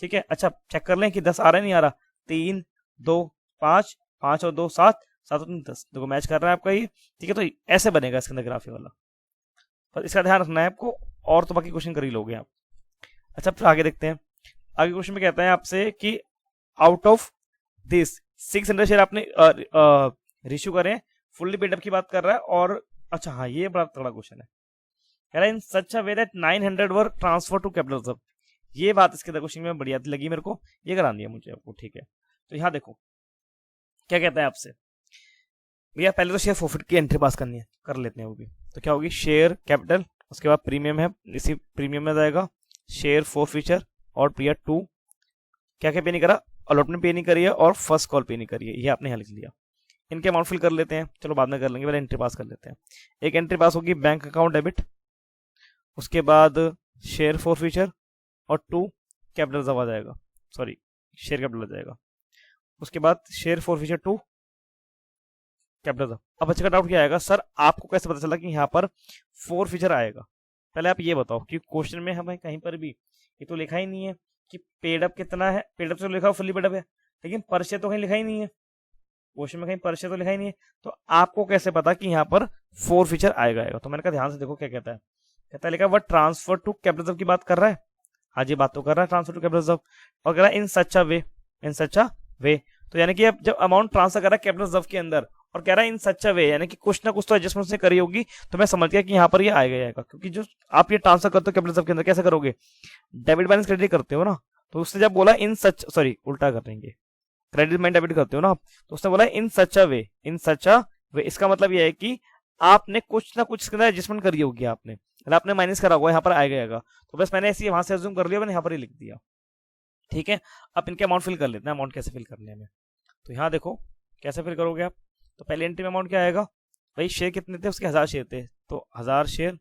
A: ठीक है। अच्छा चेक कर लें कि 10 आ रहा है नहीं आ रहा, 3 2 5, 5 और 2 7, 7 और 10 देखो मैच कर रहा है आपका ये, ठीक है। तो ऐसे बनेगा इसके अंदर ग्राफ ये वाला, पर इसका ध्यान रखना है आपको, और तो बाकी क्वेश्चन कर ही लोगे आप। अच्छा फिर आगे देखते हैं। आगे क्वेश्चन में कहता है आपसे कि आउट ऑफ दिस 600 शेयर आपने रिश्यू करें, फुल्ली पेड की बात कर रहा है। और अच्छा हाँ, ये बड़ा तगड़ा क्वेश्चन है, कह रहा है in such a way that 900 were transfer to capital reserve. ये बात इसके क्वेश्चन में बढ़िया लगी मेरे को, ये करानी है मुझे आपको, ठीक है। तो यहाँ देखो क्या कहता है आपसे, भैया पहले तो शेयर फोरफिट की एंट्री पास करनी है, कर लेते हैं वो भी। तो क्या होगी, शेयर कैपिटल, उसके बाद प्रीमियम है, इसी प्रीमियम में जाएगा शेयर फोरफीचर और पीरियड 2 क्या क्या पे नहीं करा, अलॉटमेंट पे नहीं करी है और फर्स्ट कॉल पे नहीं करी है, ये आपने यहाँ लिख लिया। इनके अमाउंट फिल कर लेते हैं, चलो बाद में कर लेंगे, पहले एंट्री पास कर लेते हैं। एक एंट्री पास होगी बैंक अकाउंट डेबिट, उसके बाद शेयर फोरफीचर और 2 कैपिटल रिजर्व आ जाएगा, सॉरी शेयर कैपिटल आ जाएगा। उसके बाद शेयर फोरफीचर 2 कैपिटल रिजर्व। अब बच्चे का डाउट क्या आएगा, सर आपको कैसे पता चला कि यहाँ पर फोरफीचर आएगा। पहले आप ये बताओ कि क्वेश्चन में हमें कहीं पर भी ये तो लिखा ही नहीं है कि पेड अप कितना है, पेड अप तो लिखा फुल्ली पेड अप है, लेकिन पर शेयर तो कहीं लिखा ही नहीं है, क्वेश्चन में कहीं पर शेयर तो लिखा ही नहीं है। तो आपको कैसे पता कि यहाँ पर फोरफीचर आएगा। तो मैंने कहा ध्यान से देखो क्या कहता है, कहता है लिखा वह ट्रांसफर टू कैपिटल रिजर्व की बात कर रहा है, हाँ जी बात तो कर रहा है ट्रांसफर टू कैपिटल रिजर्व, और कह रहा है in such a way, in such a वे। तो यानी कि अब जब अमाउंट ट्रांसफर कर रहा है कैपिटल रिजर्व के अंदर और कह रहा है इन सच अ वे, यानी कि कुछ ना कुछ तो एडजस्टमेंट उसने करी होगी, तो मैं समझ गया कि यहाँ पर ये आएगा। क्योंकि जो आप ये ट्रांसफर करते हो कैपिटल रिजर्व के अंदर कैसे करोगे, डेबिट बैलेंस क्रेडिट करते हो ना, तो उसने जब बोला इन सच, सॉरी उल्टा कर देंगे, क्रेडिट माइंड डेबिट करते हो ना, तो उसने बोला इन such a way, in such a वे। इसका मतलब यह है कि आपने कुछ ना कुछ इसके अंदर एडजस्टमेंट करी होगी, आपने माइनस करा होगा, यहाँ पर आएगा। तो बस मैंने ऐसे वहां से अज्यूम कर लिया, मैंने यहाँ पर ही लिख दिया, ठीक है। अब इनके अमाउंट फिल कर लेते हैं, अमाउंट कैसे फिल करने में। तो यहाँ देखो कैसे फिल करोगे आप, तो पहले एंट्री में अमाउंट क्या आएगा, भाई शेयर कितने थे उसके 1000 शेयर थे, तो 1000 शेयर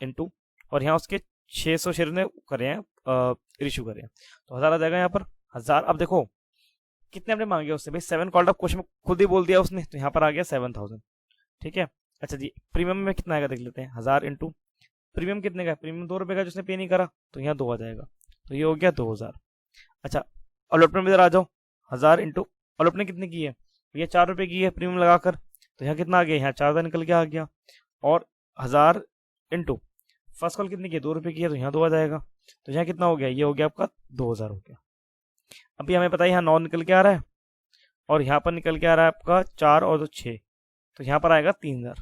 A: इनटू, और यहाँ उसके 600 शेयर ने करे हैं इशू करे हैं, तो 1000 आ जाएगा यहाँ पर 1000। अब देखो कितने हमने मांगे उससे, भाई 7 कॉल्ड अप क्वेश्चन में खुद ही बोल दिया उसने, तो यहाँ पर आ गया 7000, ठीक है। अच्छा जी प्रीमियम में कितना आएगा देख लेते हैं, 1000 इंटू प्रीमियम कितने का, प्रीमियम 2 रुपए का जिसने पे नहीं करा, तो यहाँ 2 आ जाएगा, तो ये हो गया 2000। अच्छा अलॉटमेंट में इधर आ जाओ, 1000 इंटू अलॉटमेंट कितने की है, ये 4 रुपए की है प्रीमियम लगाकर, तो यहाँ कितना आ गया, यहाँ 4 निकल के आ गया। और 1000 इंटू फर्स्ट कॉल कितनी की है, 2 रुपए की है, तो यहाँ 2 आ जाएगा, तो यहाँ कितना हो गया, ये हो गया आपका 2000 हो गया। अभी हमें पता है यहाँ 9 निकल के आ रहा है और यहाँ पर निकल के आ रहा है आपका 4 और 2 6, तो यहाँ पर आएगा 3000।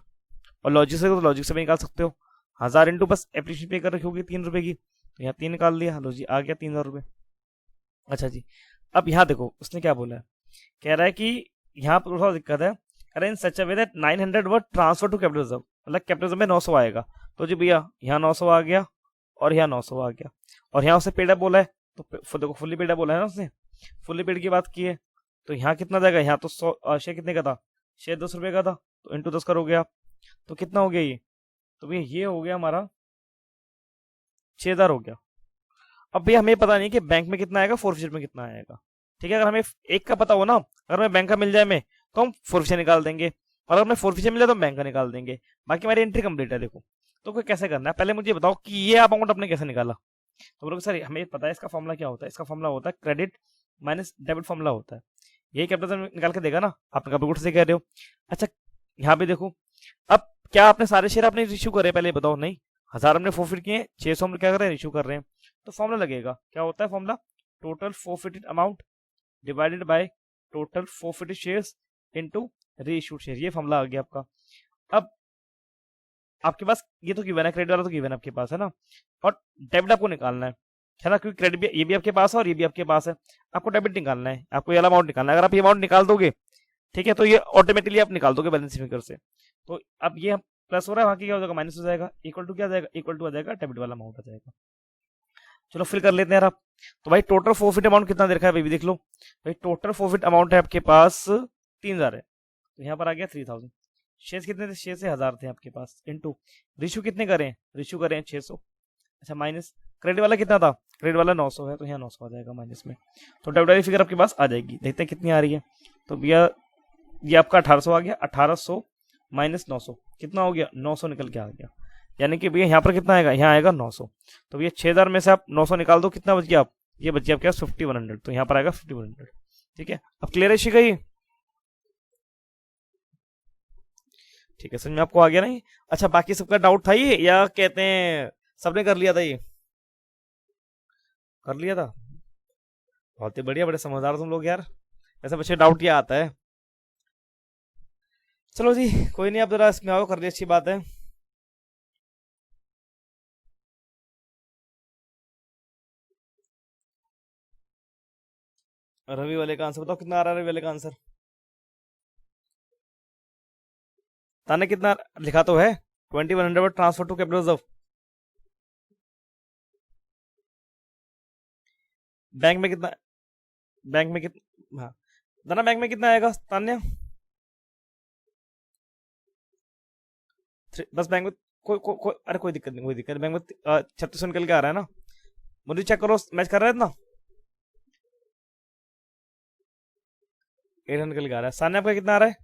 A: और लॉजिक से तो लॉजिक से भी निकाल सकते हो, 1000 इंटू बस एप्लीकेशन पे कर रखी होगी 3 रुपए की, तो यहाँ 3 निकाल दिया, लो जी आ गया 3000 रुपये। अच्छा जी अब यहाँ देखो उसने क्या बोला है, कह रहा है कि यहाँ पर थोड़ा दिक्कत है, अरे in such a way that 900 were transfer to capital reserve, मतलब कैपिटल रिजर्व में 900 आएगा, तो जी भैया यहाँ 900 आ गया और यहाँ 900 आ गया, और यहाँ उससे पेड बोला है, तो देखो फुल्ली पेड बोला है ना उसने, फुल्ली पेड की बात की है, तो यहाँ कितना जाएगा, यहाँ तो 100 शेयर कितने का था, शेयर 10 रुपए का था, तो इंटू 10 करोगे आप, तो कितना हो गया ये, तो भैया ये हो गया हमारा 6000 हो गया। अब भैया हमें पता नहीं कि बैंक में कितना आएगा, फोरफीचर में कितना आएगा, ठीक है। अगर हमें एक का पता हो ना, अगर हमें बैंक का मिल जाए में तो हम फोरफीचर निकाल देंगे, और अगर हमें फोरफीचर मिल जाए तो हम बैंक का निकाल देंगे, बाकी हमारी एंट्री कंप्लीट है। देखो तो कोई कैसे करना है, पहले मुझे बताओ कि ये अमाउंट आपने कैसे निकाला। तो बोलोगे सर हमें पता है इसका फॉर्मूला क्या होता है, इसका फॉर्मूला होता है क्रेडिट माइनस डेबिट फॉर्मूला होता है, यही कैपिटल निकाल के देगा ना, आपने बिल्कुल से कह रहे हो। अच्छा यहाँ पे देखो, अब क्या आपने सारे शेयर आपने इश्यू करे, पहले बताओ, नहीं 1000 हमने फोरफिट किए, 600 हम क्या कर रहे हैं, इश्यू कर रहे हैं, तो फॉर्मूला लगेगा, क्या होता है formula, total forfeited amount divided by total forfeited shares into reissued share, ये फॉर्मूला आ गया आपका। अब आपके पास ये तो गिवन है, क्रेडिट वाला तो गिवन है आपके पास है ना, और डेबिट आपको निकालना है ना, क्योंकि क्रेडिट भी ये भी आपके पास है और ये भी आपके पास है, आपको डेबिट निकालना है, आपको ये वाला अमाउंट निकालना है। अगर आप ये अमाउंट निकाल दोगे, ठीक है, तो ये ऑटोमेटिकली आप निकाल दोगे बैलेंस फिगर से, तो अब ये प्लस हो रहा है, बाकी क्या हो जाएगा, माइनस हो जाएगा, इक्वल टू क्या आ जाएगा, इक्वल टू आ जाएगा डेबिट वाला अमाउंट आ जाएगा। चलो फिल कर लेते हैं यार आप। तो भाई टोटल फोरफिट अमाउंट कितना दे रखा है, भाई देख लो, भाई टोटल फोरफिट अमाउंट है आपके पास 3000 है, तो यहाँ पर आ गया 3000। शेयर कितने थे, शेयर से 1000 थे आपके पास, इनटू रिश्यू कितने करें, रिश्यू करें 600, अच्छा माइनस क्रेडिट वाला कितना था, क्रेडिट वाला 900 है, तो यहाँ 900 आ जाएगा माइनस में, तो डेबिट वाली फिगर आपके पास आ जाएगी। देखते हैं कितनी आ रही है, तो भैया ये आपका 1800 आ गया, 1800 माइनस 900 कितना हो गया, 900 निकल के आ गया, यानी कि भैया यहाँ पर कितना आएगा, यहाँ आएगा 900, तो भैया 6000 में से आप 900 निकाल दो, कितना बच गया, आप ये बच गया आपके पास 5100, तो यहाँ पर आएगा 5100, ठीक है। अब क्लियर है इसी का ये। ठीक है, समझ में आपको आ गया नहीं? अच्छा, बाकी सबका डाउट था ये, या कहते हैं सबने कर लिया था ये? कर लिया था, बहुत ही बढ़िया, बड़े समझदार तुम लोग यार। ऐसे बच्चे डाउट किया आता है। चलो जी, कोई नहीं, आप जरा इसमें आओ, कर लिया, अच्छी बात है। रवि वाले का आंसर बताओ, कितना आ रहा है रवि वाले का आंसर? ताने कितना लिखा तो है, 2100 transfer to capital reserve. Bank में कितना? बैंक में कितना? हाँ, दाना बैंक में कितना आएगा तान्या? बस बैंक में अरे कोई दिक्कत नहीं, कोई दिक्कत नहीं, बैंक में 3600 निकल के आ रहा है ना? मुझे चेक करो, मैच कर रहा है ना? 800 निकल के आ रहा है। सान्या आपका कितना आ रहा है?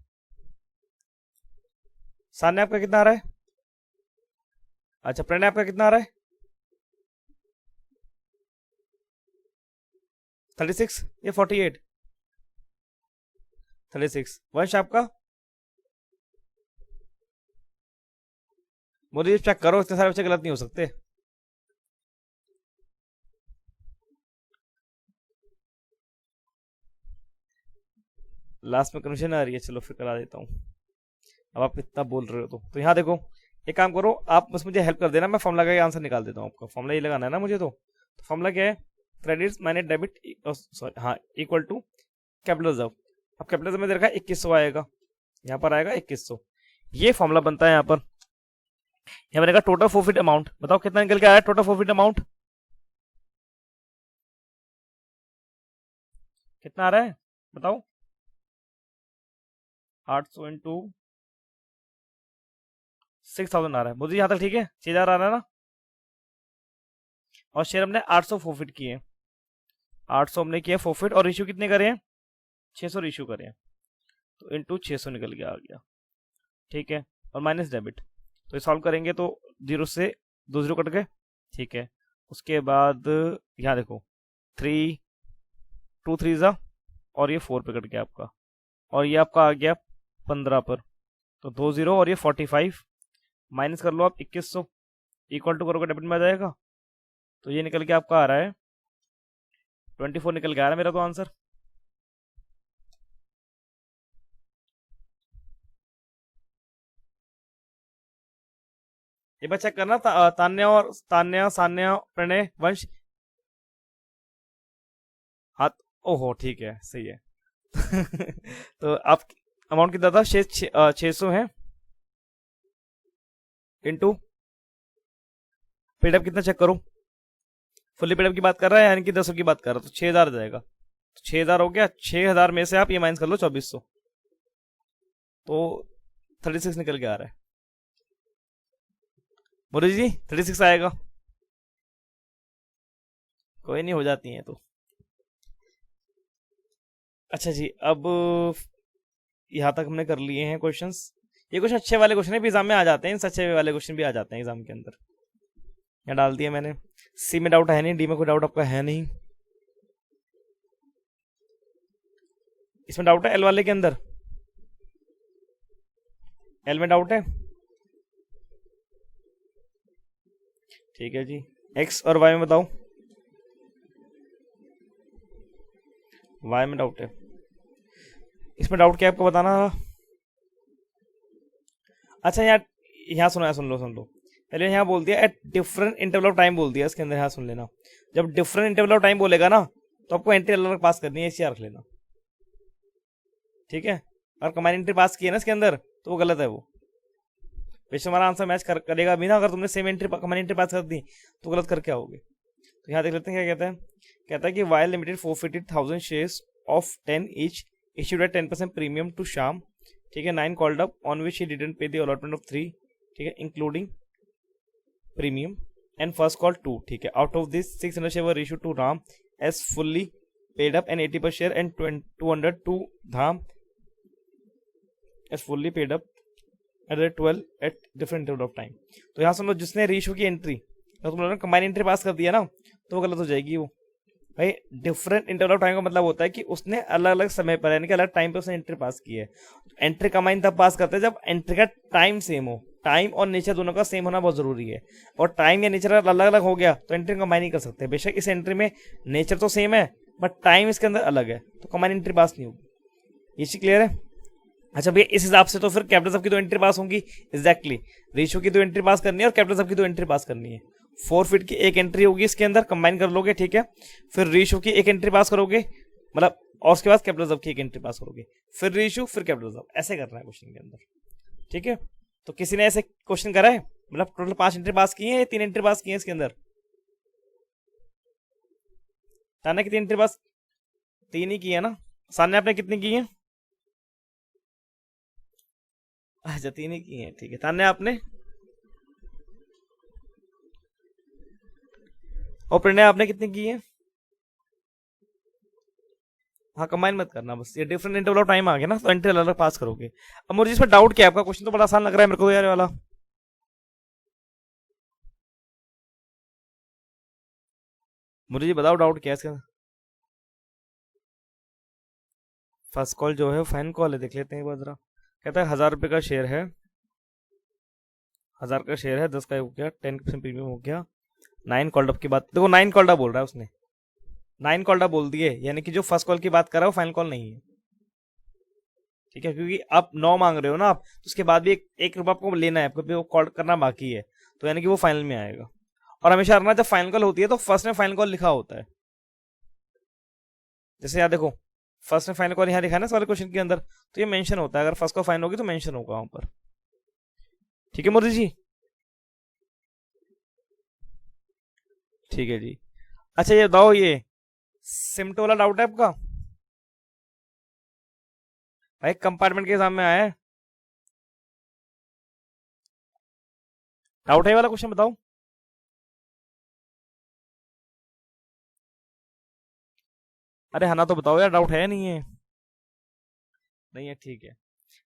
A: सान्या आपका कितना आ रहा है? अच्छा, प्रणय आपका कितना आ रहा है? 36 या 48? 36। वंश आपका? मुझे चेक करो, इतने सारे बच्चे गलत नहीं हो सकते। लास्ट में कन्फ्यूजन आ रही है, चलो फिर करा देता हूँ। अब आप इतना बोल रहे हो तो यहाँ देखो, एक काम करो, आप बस मुझे हेल्प कर देना, मैं फॉर्मूला का आंसर निकाल देता हूँ। आपका फॉर्मूला ये लगाना है ना मुझे, तो फॉर्मूला क्या है? क्रेडिट माइनस डेबिट, सॉरी हाँ, इक्वल टू कैपिटल रिजर्व। अब कैपिटल रिजर्व में देखा 2100 आएगा, यहाँ पर आएगा 2100, ये फॉर्मूला बनता है यहाँ पर। यहाँ बनेगा टोटल फोरफिट अमाउंट, बताओ कितना निकल के आया टोटल फोरफिट अमाउंट? कितना आ रहा है बताओ? 800 इंटू 6000 आ रहा है मुझे यहाँ तक, ठीक है? 6000 आ रहा है ना? और शेयर हमने 800 फोरफिट किए, 800 हमने किए फोरफिट, और इशू कितने करे हैं? 600 इशू करे हैं, तो इंटू 600 निकल के आ गया, ठीक है? और माइनस डेबिट, तो ये सॉल्व करेंगे तो 0 से 2 0 कट गए, ठीक है? उसके बाद यहाँ देखो 3 2 3 ज़ा, और ये 4 पे कट गया आपका, और ये आपका आ गया 15 पर, तो 2 0 और ये 45, माइनस कर लो आप 2100, इक्वल टू करोगे डेबिट में आ जाएगा, तो ये निकल के आपका आ रहा है 24 निकल के आ रहा है मेरा तो आंसर। ये बात चेक करना, तान्या सान्या प्रणय वंश, हाँ, ओहो ठीक है, सही है। तो आप अमाउंट कितना था? 600 है, इंटू पेडअप कितना चेक करो, फुल्ली पेडअप की बात कर रहा है यानी कि 10 की बात कर रहा है, तो 6000 आ जाएगा, तो 6000 हो गया, 6000 में से आप ये माइनस कर लो 2400, तो 36 निकल के आ रहा है मुरली जी, 36 आएगा। कोई नहीं, हो जाती है तो। अच्छा जी, अब यहाँ तक हमने कर लिए हैं क्वेश्चंस। ये क्वेश्चन अच्छे वाले क्वेश्चन है, एग्जाम में आ जाते हैं, अच्छे वाले क्वेश्चन भी आ जाते हैं एग्जाम के अंदर। यहाँ डाल दिया मैंने। सी में डाउट है नहीं, डी में कोई डाउट आपका है नहीं, इसमें डाउट है एल वाले के अंदर? एल में डाउट है? ठीक है जी। एक्स और वाई में बताओ। वाई में डाउट है, इसमें डाउट क्या है आपको बताना। अच्छा यहाँ सुनो, सुन लो, पहले यहाँ बोल दिया at different interval of time बोल दिया, इसके अंदर यहाँ सुन लेना, जब डिफरेंट इंटरवल ऑफ टाइम बोलेगा ना, तो आपको एंट्री अलग पास करनी है, इसे रख लेना, ठीक है? और कमांड एंट्री पास की है ना इसके अंदर, तो वो गलत है, वो वैसे हमारा आंसर मैच करेगा भी ना, अगर तुमने सेम एंट्री कमांड एंट्री पास कर दी तो गलत करके आओगे। तो यहाँ देख लेते हैं क्या कहता है। कहता है कि Y limited forfeited 1000 shares of 10 each issued at 10% premium to Sham, ठीक है? 9 called up on which he didn't pay the allotment of 3, ठीक है, including premium, and first call 2, ठीक है? Out of this 600 shares were issued to Ram as fully paid up and 80 per share, and 200 to Dham as fully paid up at the 12 at different interval of time। तो यहाँ समझो जिसने reissue की entry, तो तुम लोगों ने combine entry पास कर दिया ना, तो वो गलत हो जाएगी वो। भाई डिफरेंट इंटरवल ऑफ टाइम का मतलब होता है कि उसने अलग अलग समय पर यानी कि अलग टाइम पे उसने एंट्री पास की है। एंट्री कंबाइन तब पास करते हैं जब एंट्री का टाइम सेम हो। टाइम और नेचर दोनों का सेम होना बहुत जरूरी है, और टाइम या नेचर अलग अलग हो गया तो एंट्री कंबाइन नहीं कर सकते। बेशक इस एंट्री में नेचर तो सेम है बट टाइम इसके अंदर अलग है, तो कंबाइन एंट्री पास नहीं होगी। ये चीज क्लियर है? अच्छा भैया, इस हिसाब से तो फिर कैपिटल सब की तो एंट्री पास होंगी। एग्जैक्टली, रेशियो की तो एंट्री पास करनी है और कैपिटल सब की तो एंट्री पास करनी है। 4 फीट की एक एंट्री होगी इसके अंदर, कंबाइन कर लोगे, ठीक है। फिर रेशियो की एक एंट्री पास करोगे, मतलब और उसके बाद कैपिटल सब की एक एंट्री पास करोगे, फिर रेशियो फिर कैपिटल सब, ऐसे करना है क्वेश्चन के अंदर, ठीक है। तो किसी ने ऐसे क्वेश्चन करा है, मतलब टोटल 5 एंट्री पास की है या 3 एंट्री पास की है इसके अंदर? ताना कितनी एंट्री पास? 3 ही की है ना। सामने आपने कितनी की है? अच्छा 3 ही की है, ठीक है। तान्या आपने? और प्रणय आपने कितनी की है? हाँ, कंबाइन मत करना, बस ये डिफरेंट इंटरवल ऑफ टाइम आ गया ना तो एंट्री अलग अलग पास करोगे। अब मुझे इसमें डाउट क्या है आपका? क्वेश्चन तो बड़ा आसान लग रहा है मेरे को यार वाला। मुझे ये बताओ डाउट क्या है इसका। फर्स्ट कॉल जो है फाइन कॉल है, देख लेते हैं एक बार जरा। कहता है 1000 रुपये का शेयर है, 1000 का शेयर है, 10 का हो गया, 10% प्रीमियम हो गया। 9 कॉल्ड अप की बात, देखो 9 कॉल्ड अप बोल रहा है उसने, 9 कॉल्ड अप बोल दिए, यानी कि जो फर्स्ट कॉल की बात कर रहा है वो फाइनल कॉल नहीं है, ठीक है। क्योंकि आप 9 मांग रहे हो ना आप, तो उसके बाद भी एक रुपया आपको लेना है, आपको भी वो कॉल करना बाकी है, तो यानी कि वो फाइनल में आएगा। और हमेशा रखना, जब फाइनल कॉल होती है तो फर्स्ट में फाइनल कॉल लिखा होता है। जैसे यार देखो, फर्स्ट में फाइनल कॉल यहाँ लिखा है ना सारे क्वेश्चन के अंदर, तो ये मेंशन होता है, अगर फर्स्ट कॉल फाइन होगी तो मेंशन होगा वहां पर, ठीक है मोदी जी? ठीक है जी। अच्छा ये बताओ, ये सिम्टो वाला डाउट है आपका? भाई कंपार्टमेंट के एग्जाम में आया है, डाउट है ये वाला क्वेश्चन, बताओ। अरे हाँ ना, तो बताओ यार, डाउट है या नहीं है? नहीं है, ठीक है,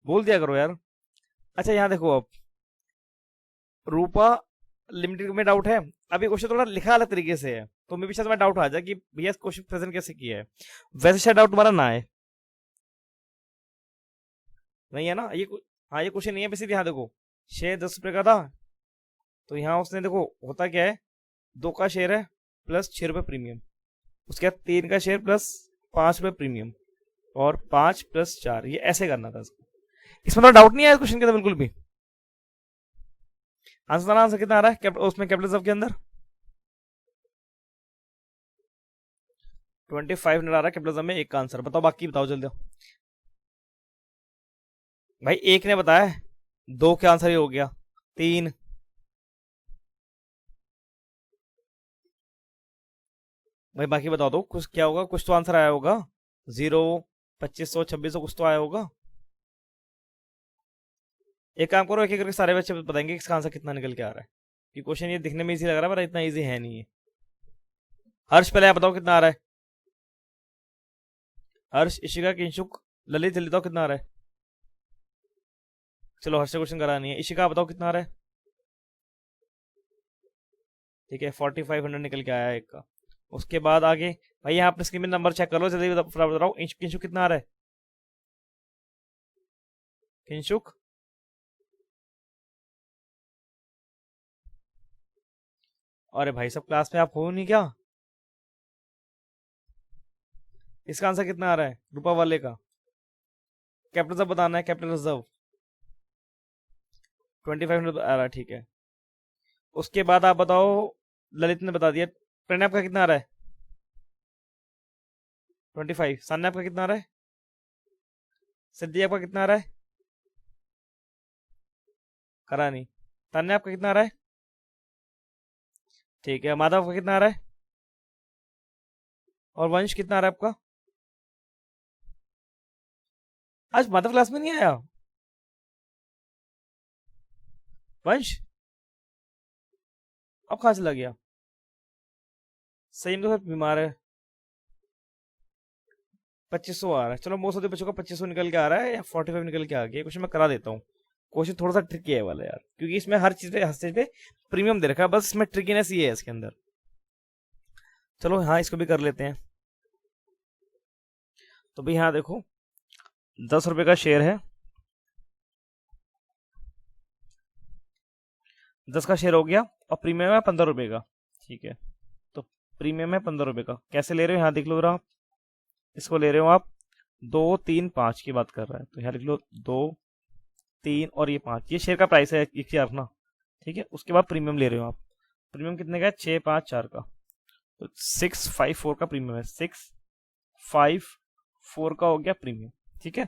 A: बोल दिया करो यार। अच्छा यहाँ देखो, अब रूपा लिमिटेड में डाउट है। अभी क्वेश्चन थोड़ा लिखा अलग तरीके से है, तो मे भी शायद तुम्हारा डाउट आ जाए कि भैया क्वेश्चन प्रेजेंट कैसे किया है। वैसे शायद डाउट तुम्हारा ना है, नहीं है ना ये हाँ ये क्वेश्चन नहीं है बेसिकली। यहाँ देखो, शेयर 10 रुपए का था, तो यहाँ उसने देखो होता क्या है, 2 का शेयर है प्लस 6 रुपये प्रीमियम, उसके बाद 3 का शेयर प्लस 5 रुपये प्रीमियम, और 5 + 4, ये ऐसे करना था इसको। इसमें तो डाउट नहीं है इस क्वेश्चन के अंदर बिल्कुल भी। आंसर कितना आ रहा है उसमें कैपिटल के अंदर? 25 नजर आ रहा है कैपिटल में, एक का आंसर बताओ, बाकी बताओ जल्दी। भाई एक ने बताया, 2 के आंसर ही हो गया, 3। भाई बाकी बताओ तो कुछ क्या होगा, कुछ तो आंसर आया होगा, 0, 2500, 2600 कुछ तो आया होगा। एक काम करो, एक एक करके सारे बच्चे बताएंगे इसका आंसर कितना निकल के आ रहा है, कि क्वेश्चन ये दिखने में इजी लग रहा है पर इतना इजी है नहीं है। हर्ष पहले आप बताओ कितना आ रहा है। हर्ष, इशिका, किंशुक, ललित, जल्दी बताओ कितना आ रहा है। चलो हर्ष से क्वेश्चन करानी है। इशिका बताओ कितना आ रहा है। ठीक है, 4500 निकल के आया एक का। उसके बाद आगे भाई यहाँ अपने स्क्रीन में नंबर चेक कर लो जल्दी, बताओ किंशुक कितना आ रहा है। किंशुक, अरे भाई सब क्लास में आप हो नहीं क्या? इसका आंसर कितना आ रहा है रूपा वाले का? कैपिटल रिजर्व बताना है, कैपिटल रिजर्व 2500 आ रहा है, ठीक है। उसके बाद आप बताओ, ललित ने बता दिया। प्रणय आपका कितना आ रहा है? 25। सान्या आपका कितना आ रहा है? सिद्धि आपका कितना आ रहा है? करा नहीं। तान्या आपका कितना आ रहा है? ठीक है। माधव का कितना आ रहा है? और वंश कितना आ रहा है आपका? आज माधव क्लास में नहीं आया वंश, अब कहाँ चला गया? सही में तो फिर बीमार है। 2500 आ रहा है, चलो मोस्ट ऑफ द बच्चों का 2500 निकल के आ रहा है या 45 निकल के आ गया। क्वेश्चन मैं करा देता हूँ। क्वेश्चन थोड़ा सा ट्रिकी है वाला यार, क्योंकि इसमें हर चीज पे प्रीमियम दे रखा है, बस इसमें ट्रिकीनेस ये है इसके अंदर। चलो हाँ इसको भी कर लेते हैं। तो भाई यहाँ देखो 10 रुपए का शेयर है, 10 का शेयर हो गया और प्रीमियम है 15 रुपए का। ठीक है, तो प्रीमियम है 15 रुपए का। कैसे ले रहे हो यहाँ देख लो आप, इसको ले रहे हो आप 2, 3, 5 की बात कर रहा है, तो यहाँ लिख लो 2, 3 और ये 5, ये शेयर का प्राइस है 1000 ना। ठीक है, उसके बाद प्रीमियम ले रहे हो आप, प्रीमियम कितने का है 6, 5, 4 का, तो 654 का प्रीमियम है, 654 का हो गया प्रीमियम। ठीक है,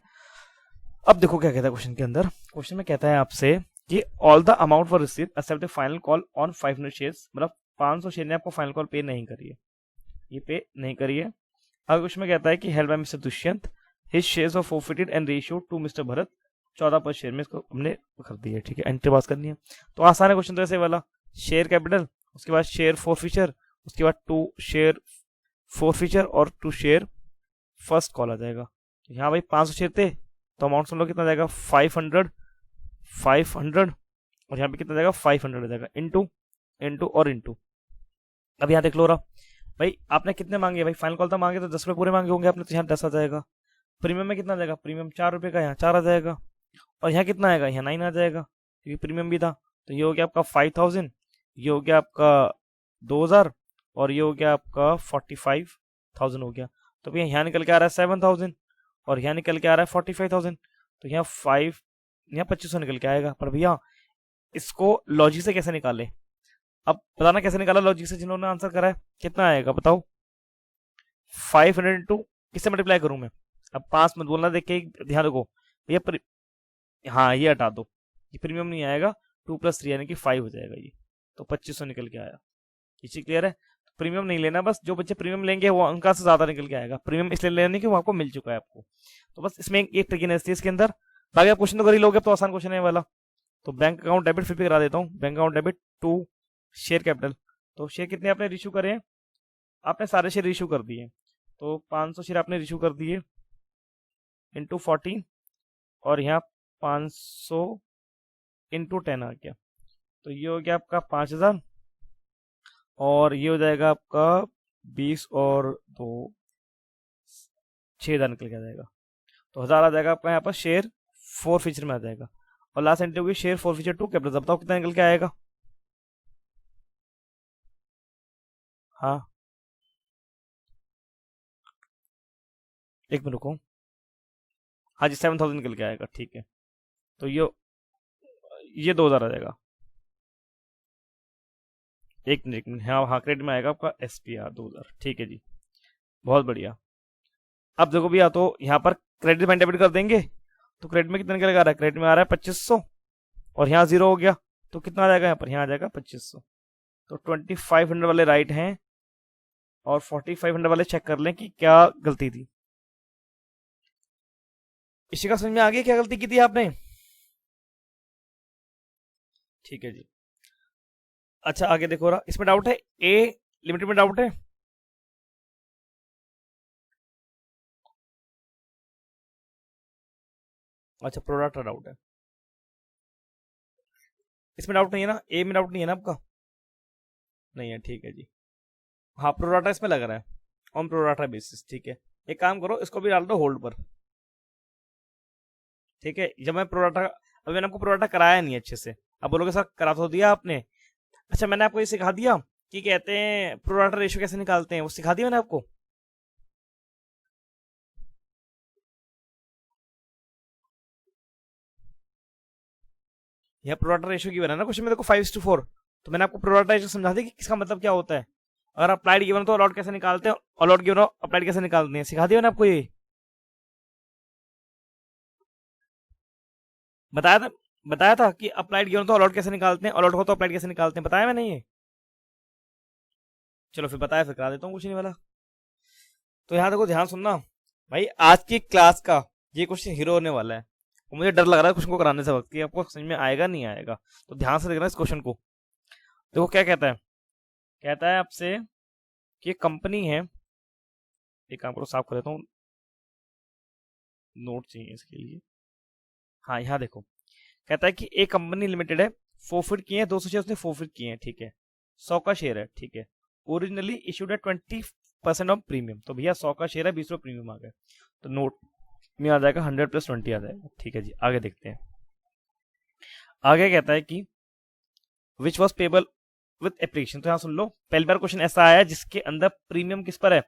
A: अब देखो क्या कहता है क्वेश्चन के अंदर, क्वेश्चन में कहता है आपसे कि all the amount for receive except the final call on 500 shares, मतलब 500 शेयर ने आपको फाइनल कॉल पे नहीं करी है, ये पे नहीं करी है। अगर क्वेश्चन में कहता है कि held by mister Dushyant, his shares were forfeited and ratio two mister Bharat 14 पर शेयर में, इसको हमने कर दी है। ठीक है, एंट्री पास करनी है, तो आसान है क्वेश्चन तो ऐसे वाला, शेयर कैपिटल, उसके बाद शेयर फॉरफीचर, उसके बाद 2 शेयर फॉरफीचर और 2 शेयर फर्स्ट कॉल आ जाएगा। तो यहाँ भाई 500 शेयर थे, तो अमाउंट समझ लो कितना जाएगा 500 और यहाँ पे कितना जाएगा 500 आ जाएगा, इंटू इंटू और इंटू। अब यहाँ देख लो रहा भाई, आपने कितने मांगे भाई, फाइनल कॉल तो मांगे तो 10 रुपये पूरे मांगे होंगे आपने, तो यहाँ 10 आ जाएगा। प्रीमियम में कितना आ जाएगा, प्रीमियम 4 रुपये का, यहाँ 4 आ जाएगा, और यहाँ कितना आएगा, यहाँ 9 आ जाएगा क्योंकि प्रीमियम भी था। तो ये हो गया आपका 5000, ये हो गया आपका 2000 और ये हो गया आपका 45,000 हो गया। तो भैया यहाँ निकल के आ रहा है 7000 और यहाँ निकल के आ रहा है 45,000, तो यहाँ 2500 निकल के आएगा। पर भैया इसको लॉजिक से कैसे निकाले, अब बताना कैसे निकाला लॉजिक से, जिन्होंने आंसर करा है कितना आएगा बताओ। 500 इंटू किससे मल्टीप्लाई करूं मैं, अब 5 मत बोलना, देख के ध्यान रखो भैया, हाँ ये हटा दो, ये प्रीमियम नहीं आएगा, 2 + 3 यानी कि 5 हो जाएगा ये, तो 2500 निकल के आया। ये चीज क्लियर है, तो प्रीमियम नहीं लेना, बस जो बच्चे प्रीमियम लेंगे वो उनका से ज्यादा निकल के आएगा, प्रीमियम इसलिए लेने की वो आपको मिल चुका है आपको। तो बस इसमें एक ट्रिकीनेस थी इसके अंदर, बाकी आप क्वेश्चन तो कर ही लोगे, तो आसान क्वेश्चन है वाला। तो बैंक अकाउंट डेबिट फिर भी करा देता हूँ, bank account debit to share capital, तो शेयर कितने आपने रिश्यू करे हैं, आपने सारे शेयर रिश्यू कर दिए, तो 500 शेयर आपने रिश्यू कर दिए इंटू 40 और यहाँ 500 इंटू 10 आ गया, तो ये हो गया आपका 5000 और ये हो जाएगा आपका 20 और 2 6000 निकल के आ जाएगा, तो 1000 आ जाएगा आपका यहाँ पर शेयर फोर फीचर में आ जाएगा। और लास्ट एंट्री होगी शेयर फोर फीचर 2 कैपिटल, बताओ कितना निकल के आएगा। हाँ एक मिनट रुको, हाँ जी 7000 निकल के आएगा। ठीक है, तो ये 2000 आ जाएगा, एक मिनट, हाँ हाँ क्रेडिट में आएगा आपका SPR 2000। ठीक है जी, बहुत बढ़िया। अब देखो भैया, तो यहाँ पर क्रेडिट में डेबिट कर देंगे, तो क्रेडिट में कितना निकल आ रहा है, क्रेडिट में आ रहा है 2500 और यहाँ 0 हो गया, तो कितना आ जाएगा यहाँ पर, यहाँ आ जाएगा 2500। तो 2500 वाले राइट हैं और 4500 वाले चेक कर लें कि क्या गलती थी। इसी का समझ में आ गया क्या गलती की थी आपने। ठीक है जी, अच्छा आगे देखो रहा, इसमें डाउट है, ए लिमिटेड में डाउट है, अच्छा प्रोडक्ट का डाउट है, इसमें डाउट नहीं है ना, ए में डाउट नहीं है ना आपका, नहीं है। ठीक है जी, हाँ प्रोराटा इसमें लग रहा है, ऑन प्रोराटा बेसिस। ठीक है, एक काम करो, इसको भी डाल दो होल्ड पर। ठीक है, जब मैं प्रोराटा, अभी मैंने आपको प्रोराटा कराया नहीं अच्छे से, अब बोलोगे सर करा तो दिया आपने, अच्छा मैंने आपको ये सिखा दिया कि कहते हैं प्रोराटा रेशियो कैसे निकालते हैं, वो सिखा दिया मैंने आपको। यह प्रोराटा रेशियो की बना ना क्वेश्चन में, देखो 5:4, तो मैंने आपको प्रोराटा रेशियो समझा दिया कि किसका मतलब क्या होता है, अगर अप्लाइड गिवन तो अलॉट कैसे निकालते हैं, अलॉट गिवन अप्लाइड कैसे निकालते हैं, सिखा दिया मैंने आपको, ये बताया था, बताया था कि अप्लाइड गिवन तो अलॉट कैसे निकालते हैं, अलॉट हो तो अप्लाइड कैसे निकालते हैं, बताया मैंने ये। चलो फिर बताया, फिर करा देता हूँ कुछ नहीं वाला। तो यहाँ देखो ध्यान सुनना भाई, आज की क्लास का ये क्वेश्चन हीरो होने वाला है, और मुझे डर लग रहा है क्वेश्चन को कराने से वक्त कि आपको समझ में आएगा नहीं आएगा, तो ध्यान से देखना इस क्वेश्चन को। देखो क्या कहता है, कहता है आपसे कि कंपनी है, एक काम करो साफ कर देता हूँ, नोट चाहिए इसके लिए, हाँ यहाँ देखो, कहता है कि एक कंपनी लिमिटेड है, फोरफिट किए हैं 200 शेयर उसने फोरफिट किए हैं, ठीक है 100 का शेयर है, ठीक है originally issued at 20% of premium. तो भैया 100 का शेयर है, 20 रुपये प्रीमियम आ गया, तो नोट में आ जाएगा 100 + 20 आ जाएगा। ठीक है जी, आगे देखते हैं। आगे कहता है कि which was payable with application. तो यहाँ सुन लो, पहली बार क्वेश्चन ऐसा आया जिसके अंदर प्रीमियम किस पर है,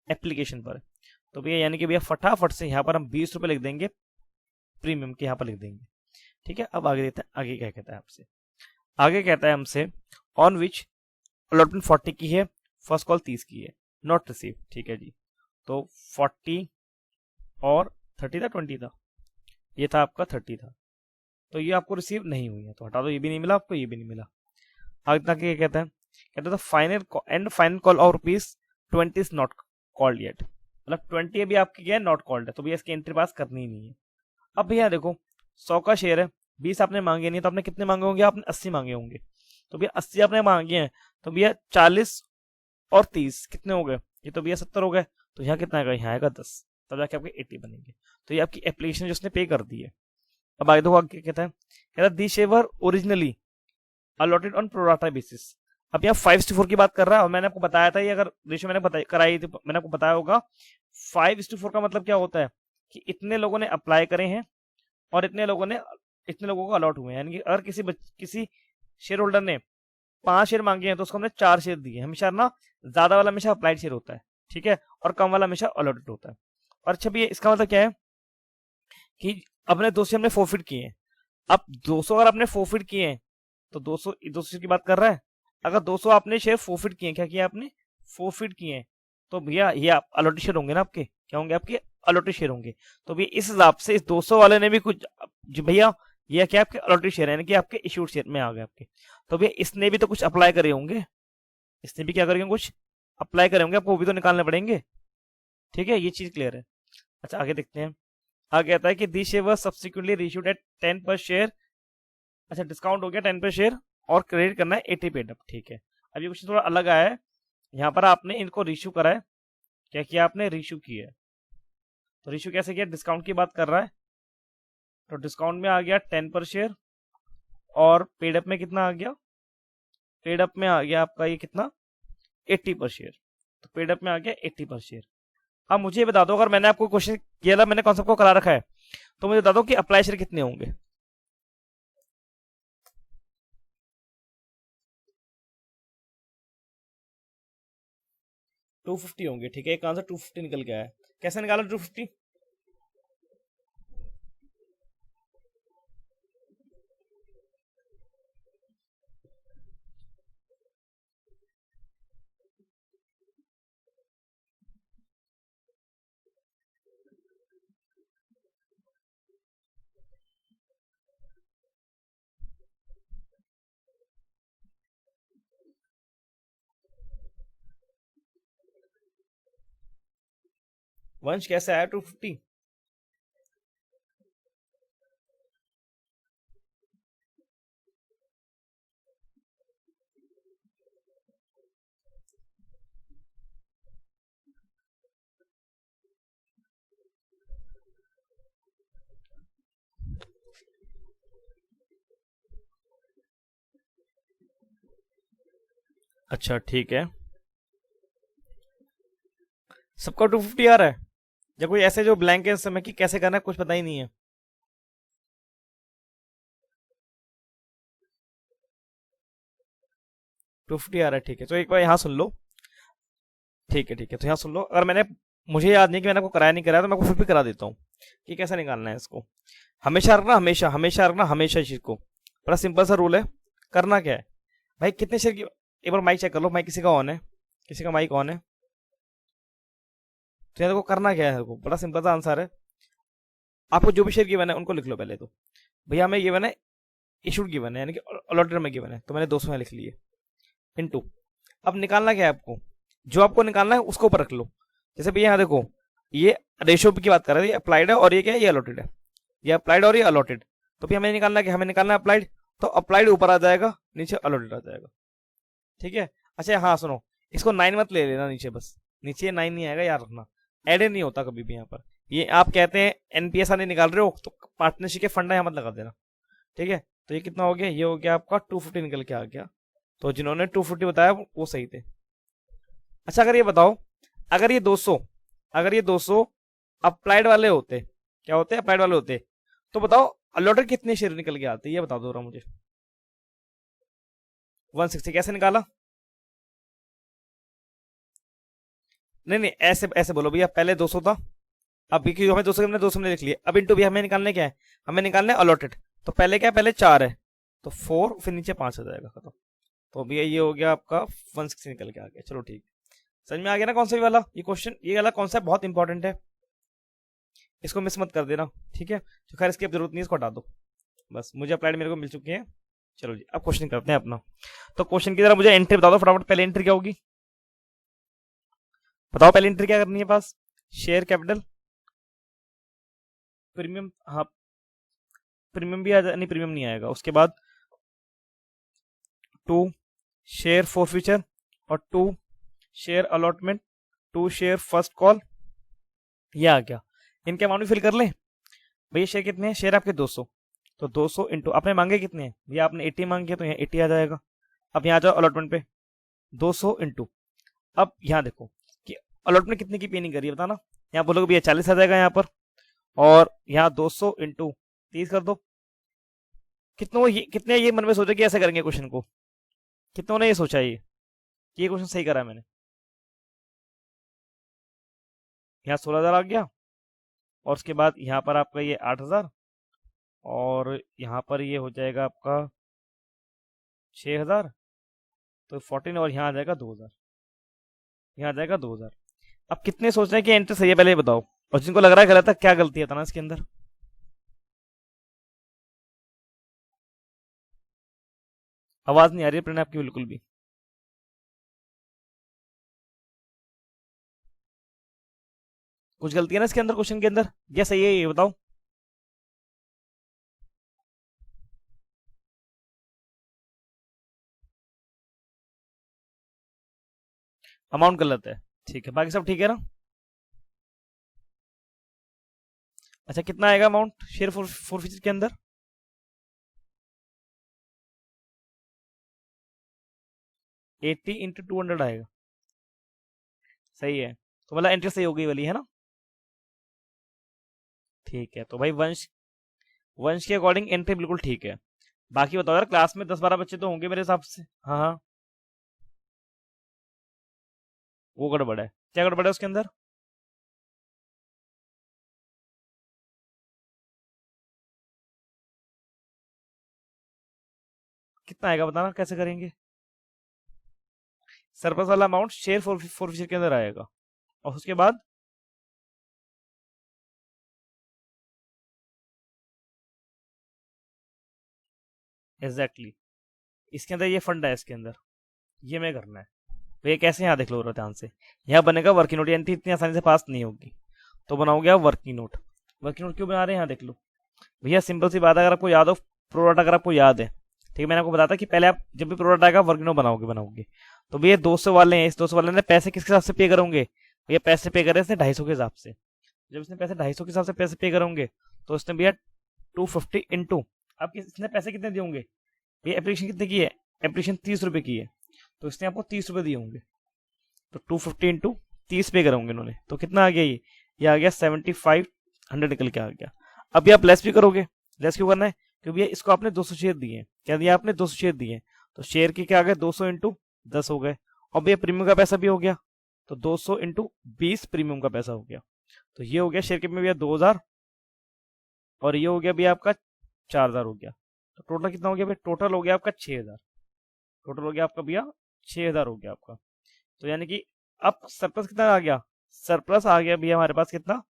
A: एप्लीकेशन पर। तो भैया यानी कि भैया फटाफट से यहाँ पर हम 20 रुपये लिख देंगे, प्रीमियम के यहाँ पर लिख देंगे। ठीक है, अब आगे देखते हैं आगे क्या कहता है आपसे। आगे कहता है हमसे ऑन विच अलॉटमेंट 40 की है, फर्स्ट कॉल 30 की है, नॉट रिसीव। ठीक है जी, तो 40 और 30 था, 20 था, ये था आपका 30 था, तो ये आपको रिसीव नहीं हुई है, तो हटा दो, ये भी नहीं मिला आपको, ये भी नहीं मिला। आगे तक क्या कहता है, कहता है final call of ₹20 is not called yet. मतलब 20 अभी आपकी क्या है, नॉट कॉल्ड है, तो भैया इसकी एंट्री पास करनी ही नहीं है। अब भैया देखो 100 का शेयर है, 20 आपने मांगे नहीं, तो आपने कितने मांगे होंगे, आपने 80 मांगे होंगे। तो भैया 80 आपने मांगे हैं, तो भैया 40 और 30 कितने हो गए, ये तो भैया 70 हो गए। तो यहाँ कितना आएगा, यहाँ आएगा 10, तब जाके आपके 80 बनेंगे। तो ये आपकी एप्लीकेशन जो उसने पे कर दी है। अब आगे देखो आगे कहता है the shares originally allotted on pro rata basis. अब यहाँ 5:4 की बात कर रहा है, और मैंने आपको बताया था, ये अगर रेशियो मैंने कराई थी, मैंने आपको बताया होगा 5:4 का मतलब क्या होता है कि इतने लोगों ने अप्लाई करे हैं और इतने लोगों को अलॉट हुए हैं। यानी कि अगर किसी शेयर होल्डर ने 5 शेयर मांगे हैं तो उसको हमने 4 शेयर दिए। हमेशा ना ज्यादा वाला हमेशा अप्लाइड शेयर होता है, ठीक है, और कम वाला हमेशा अलॉटेड होता है। और अच्छा भी इसका मतलब क्या है कि अपने 200 हमने फोरफिट किए हैं। अब 200 अगर आपने फोरफिट किए हैं तो 200 की बात कर रहा है। अगर 200 आपने शेयर फोरफिट किए, क्या किया आपने, फोरफिट किए हैं, तो भैया ये आप अलॉटेड शेयर होंगे ना, आपके क्या होंगे, आपके अलॉटेड शेयर होंगे। तो भैया इस हिसाब से इस 200 वाले ने भी कुछ, भैया ये क्या आपके अलॉटेड शेयर है, यानी कि आपके इशूड शेयर में आ गए आपके। तो भैया इसने भी तो कुछ अप्लाई करे होंगे, इसने भी क्या करेंगे, कुछ अप्लाई करे होंगे, आपको वो भी तो निकालने पड़ेंगे। ठीक है, ये चीज क्लियर है। अच्छा आगे देखते हैं। आगे कहता है कि this share was subsequently reissued at 10 per share. अच्छा डिस्काउंट हो गया 10 पर शेयर और क्रेडिट करना है 80 पेड अप। ठीक है, अब ये क्वेश्चन थोड़ा अलग आया है। यहाँ पर आपने इनको रीइश्यू करा है, क्या किया आपने, रीइश्यू किया है। तो रीइश्यू कैसे किया, डिस्काउंट की बात कर रहा है, तो डिस्काउंट में आ गया 10 पर शेयर और पेड अप में कितना आ गया, पेड अप में आ गया आपका ये कितना, 80 पर शेयर। तो पेड अप में आ गया 80 पर शेयर। अब मुझे बता दो, अगर मैंने आपको क्वेश्चन किया था, मैंने कॉन्सेप्ट को करा रखा है, तो मुझे बता दो कि अप्लाई शेयर कितने होंगे। $250 होंगे। ठीक है, एक आंसर 250 निकल गया है। कैसे निकाला 250, वंश कैसे आया 250, अच्छा ठीक है, सबका 250 आ रहा है, या कोई ऐसे जो ब्लैंक है इस समय कि कैसे करना है कुछ पता ही नहीं है। टू फिफ्टी आ रहा है, ठीक है, तो एक बार यहाँ सुन लो। ठीक है ठीक है, तो यहाँ सुन लो, अगर मैंने, मुझे याद नहीं कि मैंने आपको कराया नहीं कराया, तो मैं आपको फिर भी करा देता हूँ कि कैसे निकालना है इसको। हमेशा रखना, हमेशा हमेशा रखना, हमेशा इस चीज को, बड़ा सिंपल सा रूल है। करना क्या है भाई, कितने शेयर की, एक बार माइक चेक कर लो, माइक किसी का ऑन है, किसी का माइक ऑन है। तो यहाँ देखो करना क्या है, देखो बड़ा सिंपल सा आंसर है। आपको जो भी शेयर गिवन है उनको लिख लो पहले तो। भैया हमें गिवन है, इशूड गिवन है, यानी कि अलॉटेड में गिवन है, तो मैंने 200 लिख लिए इनटू। अब निकालना क्या है आपको, जो आपको निकालना है उसको ऊपर रख लो। जैसे भैया यहाँ देखो, ये रेशियो की बात कर रहे हैं, ये अप्लाइड है और ये क्या है, ये अलॉटेड है, ये अप्लाइड और ये अलॉटेड। तो भी हमें निकालना क्या, हमें निकालना है अप्लाइड, तो अप्लाइड ऊपर आ जाएगा, नीचे अलॉटेड आ जाएगा। ठीक है, अच्छा हाँ सुनो, इसको 9 मत ले लेना नीचे, बस नीचे 9 नहीं आएगा, याद रखना, एड नहीं होता कभी भी यहाँ पर। ये आप कहते हैं एनपीएस आने निकाल रहे हो तो पार्टनरशिप के फंडा यहाँ मत लगा देना। ठीक है, तो ये कितना हो गया, ये हो गया आपका 250 निकल के आ गया। तो जिन्होंने 250 बताया वो सही थे। अच्छा अगर ये बताओ, अगर ये 200, अगर ये 200 अप्लाइड वाले होते, क्या होते हैं, अप्लाइड वाले होते, तो बताओ अलॉटेड कितने शेयर निकल के आते, ये बता दो रहा मुझे। 160 कैसे निकाला? नहीं नहीं, ऐसे ऐसे बोलो भैया, पहले 200 था, अब क्योंकि हमें 200 हमने 200 में लिख लिया, अब इंटू भी हमें निकालने क्या है, हमें निकालना है अलॉटेड। तो पहले क्या है, पहले 4 है, तो 4 फिर नीचे 5 हो जाएगा, खत्म। तो भैया ये हो गया आपका 160 निकल के आ गया। चलो ठीक, समझ में आ गया ना कौन सा वाला ये क्वेश्चन, ये वाला कॉन्सेप्ट बहुत इंपॉर्टेंट है, इसको मिस मत कर देना, ठीक है। तो खैर इसकी अब जरूरत नहीं, इसको हटा दो बस, मुझे अप्लाइड मेरे को मिल चुकी है। चलो जी अब क्वेश्चन करते हैं अपना। तो क्वेश्चन की तरह मुझे एंट्री बता दो फटाफट, पहले एंट्री क्या होगी बताओ, पहले एंट्री क्या करनी है पास, शेयर कैपिटल, प्रीमियम, हाँ प्रीमियम भी आ जाए, नहीं प्रीमियम नहीं आएगा, उसके बाद 2 शेयर फॉर फ्यूचर, और 2 share allotment, 2 share first call, ये आ गया। इनके अमाउंट भी फिल कर लें भैया, शेयर कितने हैं, शेयर आपके 200, तो 200 इंटू आपने मांगे कितने हैं भैया, आपने 80 मांगे तो यहाँ 80 आ जाएगा। अब यहाँ जाओ अलॉटमेंट पे, 200 इंटू, अब यहाँ देखो कि अलॉटमेंट कितने की पेनिंग करी है बताना, यहाँ बोलोगे भैया 40 आ जाएगा यहाँ पर, और यहाँ 200 इंटू 30 कर दो। कितने ये मन में सोचा कि ऐसे करेंगे क्वेश्चन को, कितनों ने ये सोचा ये क्वेश्चन सही करा है मैंने। यहाँ 16,000 आ गया, और उसके बाद यहाँ पर आपका ये 8,000, और यहाँ पर ये हो जाएगा आपका 6,000, तो 14, और यहाँ आ जाएगा 2,000, यहाँ आ जाएगा 2,000। अब कितने सोच रहे हैं कि एंट्री सही है पहले ये बताओ, और जिनको लग रहा है गलत है, क्या गलती है ना इसके अंदर, आवाज नहीं आ रही है प्रणय आपकी बिल्कुल भी। कुछ गलती है ना इसके अंदर, क्वेश्चन के अंदर, क्या सही है ये बताओ। अमाउंट गलत है, ठीक है, बाकी सब ठीक है ना। अच्छा कितना आएगा अमाउंट शेयर फॉर फ्यूचर के अंदर, 80 इंटू 200 आएगा, सही है, तो मतलब एंट्री सही हो गई वाली है ना। ठीक है, तो भाई वंश, वंश के अकॉर्डिंग एंट्री बिल्कुल ठीक है। बाकी बताओ यार, क्लास में 10-12 बच्चे तो होंगे मेरे हिसाब से, हाँ हाँ, वो गड़बड़ है, क्या गड़बड़ है उसके अंदर, कितना आएगा बताना, कैसे करेंगे। सरप्लस वाला अमाउंट शेयर फॉर फ्यूचर के अंदर आएगा, और उसके बाद एग्जैक्टली exactly, इसके अंदर ये फंड है, इसके अंदर ये मैं करना है। तो ये कैसे, यहाँ देख लो ध्यान से, यहाँ बनेगा वर्किंग नोट, एंट्री इतनी आसानी से पास नहीं होगी, तो बनाओगे आप वर्किंग नोट। वर्किंग नोट क्यों बना रहे हैं, यहाँ देख लो भैया, सिंपल सी बात है, अगर आपको याद हो प्रोडक्ट, अगर आपको याद है, ठीक है, मैंने आपको बताया था कि पहले आप जब भी प्रोडक्ट आएगा वर्किंग नोट बनाओगे। तो भैया 200 वाले हैं, इस 200 वाले ने पैसे किसके हिसाब से पे करोगे भैया, पैसे पे करे इसने 250 के हिसाब से, जब इसने पैसे 250 के हिसाब से पैसे पे करोगे, तो इसने भैया 250 इंटू, आप इसने पैसे कितने दिए होंगे भैया, एप्लीकेशन कितने की है, एप्लीकेशन 30 रुपए की है, तो इसने आपको 30 रुपए दिए होंगे, तो 250 इंटू 30 पे करोगे इन्होंने, तो कितना आ गया ये आ गया 7500 निकल के आ गया। अभी आप लेस भी करोगे, लेस क्यों करना है, क्योंकि इसको आपने 200 शेयर दिए हैं, क्या दिया आपने 200 शेयर दिए हैं, तो शेयर के क्या आ गए 200 इंटू 10 हो गए, और भैया प्रीमियम का पैसा भी हो गया, तो 200 इंटू 20 प्रीमियम का पैसा हो गया, तो ये हो गया शेयर के में भैया 2,000, और ये हो गया भैया आपका 4,000 हो गया, तो टोटल कितना हो गया भैया, टोटल हो गया आपका 6,000, टोटल हो गया आपका भैया 6,000 हो गया आपका। तो यानी कि अब सरप्लस कितना आ गया, सरप्लस आ गया भैया हमारे पास कितना,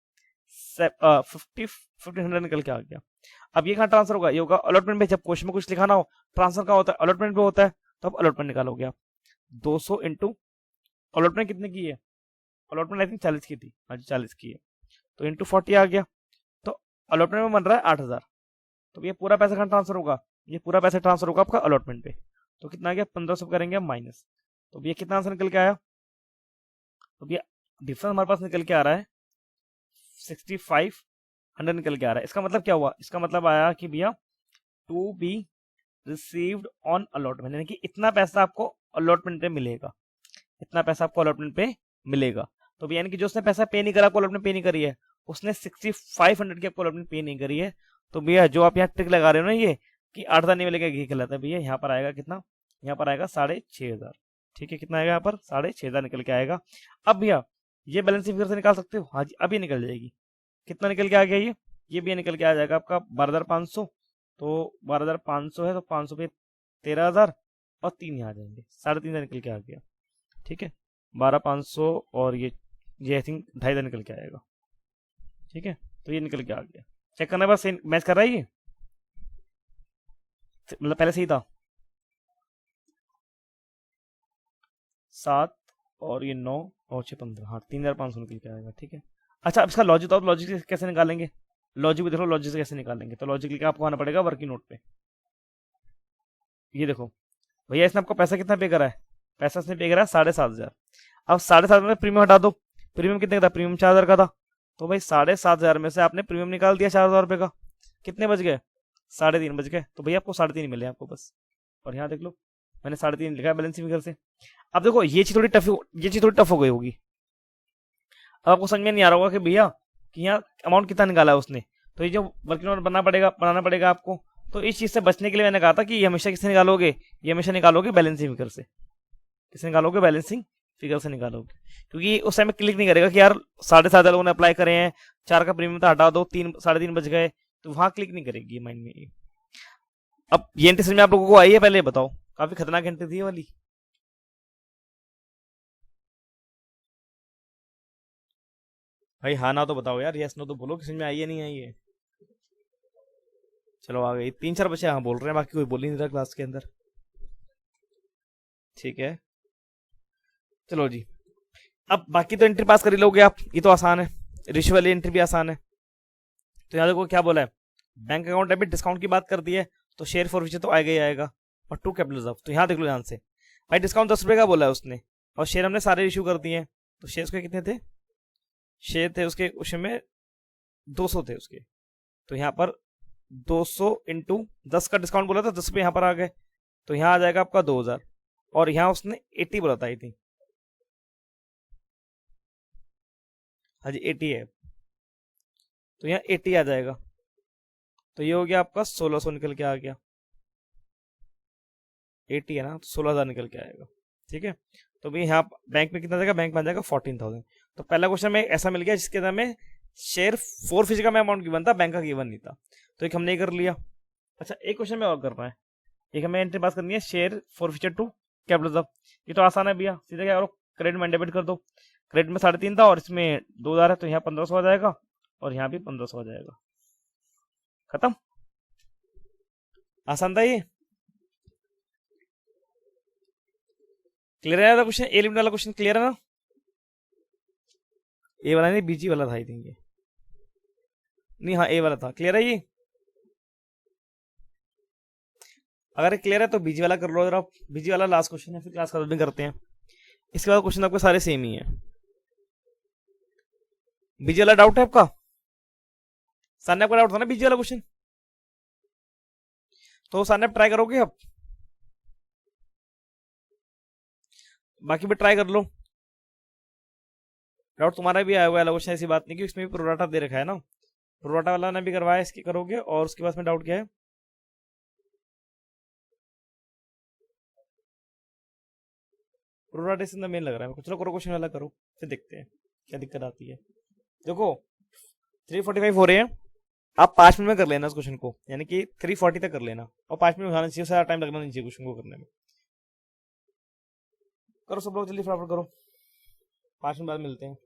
A: 1500 निकल के आ गया। अब ये कहाँ ट्रांसफर होगा, ये होगा अलॉटमेंट में, जब क्वेश्चन में कुछ लिखा ना हो, ट्रांसफर कहाँ होता है, अलॉटमेंट पे होता है, तो अब अलॉटमेंट निकालोगे आप, 200 इंटू अलॉटमेंट कितने की है, अलॉटमेंट आई थिंक 40 की थी, हाँ जी 40 की है, तो इंटू 40 आ गया, तो अलॉटमेंट में बन रहा है 8,000, तो ये पूरा पैसा कहाँ ट्रांसफर होगा, ये पूरा पैसा ट्रांसफर होगा आपका अलॉटमेंट पे, तो कितना आ गया 1500 करेंगे माइनस, तो भैया कितना आंसर निकल के आया, तो भैया डिफरेंस हमारे पास निकल के आ रहा है 6500 निकल के आ रहा है। इसका मतलब क्या हुआ, इसका मतलब आया कि भैया to be received on allotment, यानी कि इतना पैसा आपको अलॉटमेंट पे मिलेगा, इतना पैसा आपको अलॉटमेंट पे मिलेगा। तो यानी कि जो उसने पैसा पे नहीं करा, आपको अलॉटमेंट पे नहीं करी है, उसने 6500 की आपको अलॉटमेंट पे नहीं करी है। तो भैया जो आप यहाँ ट्रिक लगा रहे हो ना, ये कि 8,000 नहीं मिलेगा घी खिलाता है, भैया यहाँ पर आएगा कितना, यहाँ पर आएगा 6,500। ठीक है, कितना आएगा यहाँ पर, 6,500 निकल के आएगा। अब भैया ये बैलेंसिंग फिगर से निकाल सकते हो, हाँ जी अब ये निकल जाएगी। कितना निकल के आ गया ये भी निकल के आ जाएगा आपका 12,500। तो 12,500 है तो 500 पे 13,000 और 3 यहाँ आ जाएंगे, 3,500 निकल के आ गया। ठीक है, 12,500 और ये आई थिंक 2,500 निकल के आएगा। ठीक है, तो ये निकल के आ गया। चेक करना बस, मैच कर रहा है ये, मतलब पहले सही था। 7 और ये 9 और 6 15, हाँ 3,500 निकल के आएगा। ठीक है, अच्छा अब इसका लॉजिक तो, लॉजिक से कैसे निकालेंगे, लॉजिक भी देखो, लॉजिक से कैसे निकालेंगे। तो लॉजिक लेके आपको आना पड़ेगा वर्किंग नोट पे। ये देखो भैया, इसने आपको पैसा कितना पे करा है, पैसा इसने पे करा है 7,500। अब 7,500 में प्रीमियम हटा दो, प्रीमियम कितने का था, प्रीमियम 4,000 का था। तो भाई 7,500 में से आपने प्रीमियम निकाल दिया 4,000 रुपये का, कितने बच गए, 3.5 बच गए। तो भैया आपको 3.5 मिले आपको बस। और यहाँ देख लो मैंने 3.5 लिखा है बैलेंसिंग फिगर से। अब देखो ये चीज थोड़ी टफ, ये चीज थोड़ी टफ हो गई होगी। अब आपको समझ में नहीं आ रहा होगा कि भैया कि यहाँ अमाउंट कितना निकाला है उसने। तो ये जो वर्किंग नोट बनाना पड़ेगा आपको। तो इस चीज से बचने के लिए मैंने कहा था कि ये हमेशा किससे निकालोगे, ये हमेशा निकालोगे बैलेंसिंग फिगर से। किससे निकालोगे, बैलेंसिंग फिगर से निकालोगे। क्योंकि उस टाइम में क्लिक नहीं करेगा कि यार 7,500 लोगों ने अप्लाई करे हैं, 4 का प्रीमियम था हटा दो, 3 3.5 बच गए, तो वहां क्लिक नहीं करेगी माइंड में ये। अब ये एंट्री समझ में आप लोगों को आई है, पहले बताओ, काफी खतरनाक एंट्री थी ये वाली। भाई हाँ ना तो बताओ यार, यस नो तो बोलो, किसी में आई है नहीं आई है। चलो आ गई, 3 4 बच्चे हाँ बोल रहे हैं, बाकी कोई बोल ही नहीं रहा क्लास के अंदर। ठीक है, चलो जी। अब बाकी तो एंट्री पास कर ही लोगे आप, ये तो आसान है, रिश वाली एंट्री भी आसान है। तो यहाँ देखो क्या बोला है, बैंक अकाउंट डेबिट डिस्काउंट की बात कर दी है, तो शेयर फॉर फ्यूचर तो आएगा ही आएगा। और टू कैपिटल रिजर्व, तो यहाँ देख लो ध्यान से, भाई डिस्काउंट 10 रुपए का बोला है उसने, और शेयर हमने सारे इशू कर दिए हैं। तो शेयर उसके कितने थे, शेयर थे उसके उसमें 200 थे उसके। तो यहाँ पर 200 इंटू 10 का डिस्काउंट बोला था, 10 रुपये यहाँ पर आ गए, तो यहाँ आ जाएगा आपका 2,000। और यहाँ उसने 80 बोला था आई थिंक, हाँ जी 80 है, तो यहाँ 80 आ जाएगा। तो ये हो गया आपका 1,600 निकल के आ गया, 80 है ना, तो 16,000 निकल के आएगा। ठीक है, तो भाई यहाँ बैंक में कितना जाएगा, बैंक में आ जाएगा 14,000। तो पहला क्वेश्चन में ऐसा मिल गया जिसके अंदर में शेयर फोर फिजिकल का में अमाउंट गिवन था, बैंक का गिवन नहीं था, तो एक हमने कर लिया। अच्छा एक क्वेश्चन में और करना है, एक हमें एंट्री पास करनी है, share forfeiture to capital reserve. ये तो आसान है भैया, सीधा क्या करो, क्रेडिट में डेबिट कर दो। क्रेडिट में 3.5 था और इसमें 2,000 है, तो यहाँ 1,500 आ जाएगा और यहाँ भी 1,500 आ जाएगा, खत्म। आसान था ये, क्लियर है क्वेश्चन, ए लिमिट वाला क्वेश्चन क्लियर है ना, ए वाला नहीं बीजी वाला था आई थिंक ये, नहीं हाँ ए वाला था, क्लियर है ये। अगर क्लियर है तो बीजी वाला कर लो जरा, बीजी वाला लास्ट क्वेश्चन है, फिर क्लास खत्म करते हैं। इसके बाद क्वेश्चन आपके सारे सेम ही है। बीजी वाला डाउट है आपका, सान्या आपका डाउट था ना बीजी वाला क्वेश्चन, तो सान्या ट्राई करोगे अब, बाकी भी ट्राई कर लो। डाउट तुम्हारा भी आया हुआ है क्वेश्चन, ऐसी बात नहीं कि इसमें भी प्रोराटा दे रखा है ना, प्रोराटा वाला ने भी करवाया, इसकी करोगे। और उसके बाद में डाउट क्या है, प्रोराटा से मेन लग रहा है, चलो करो क्वेश्चन वाला करो, फिर देखते हैं क्या दिक्कत आती है। देखो 3:45 हो रहे हैं, आप 5 मिनट में कर लेना इस क्वेश्चन को, यानी कि 3:40 तक कर लेना, और 5 मिनट उठाना चाहिए, सारा टाइम लगना नहीं चाहिए क्वेश्चन को करने में। करो सब लोग जल्दी फटाफट करो, 5 मिनट बाद मिलते हैं।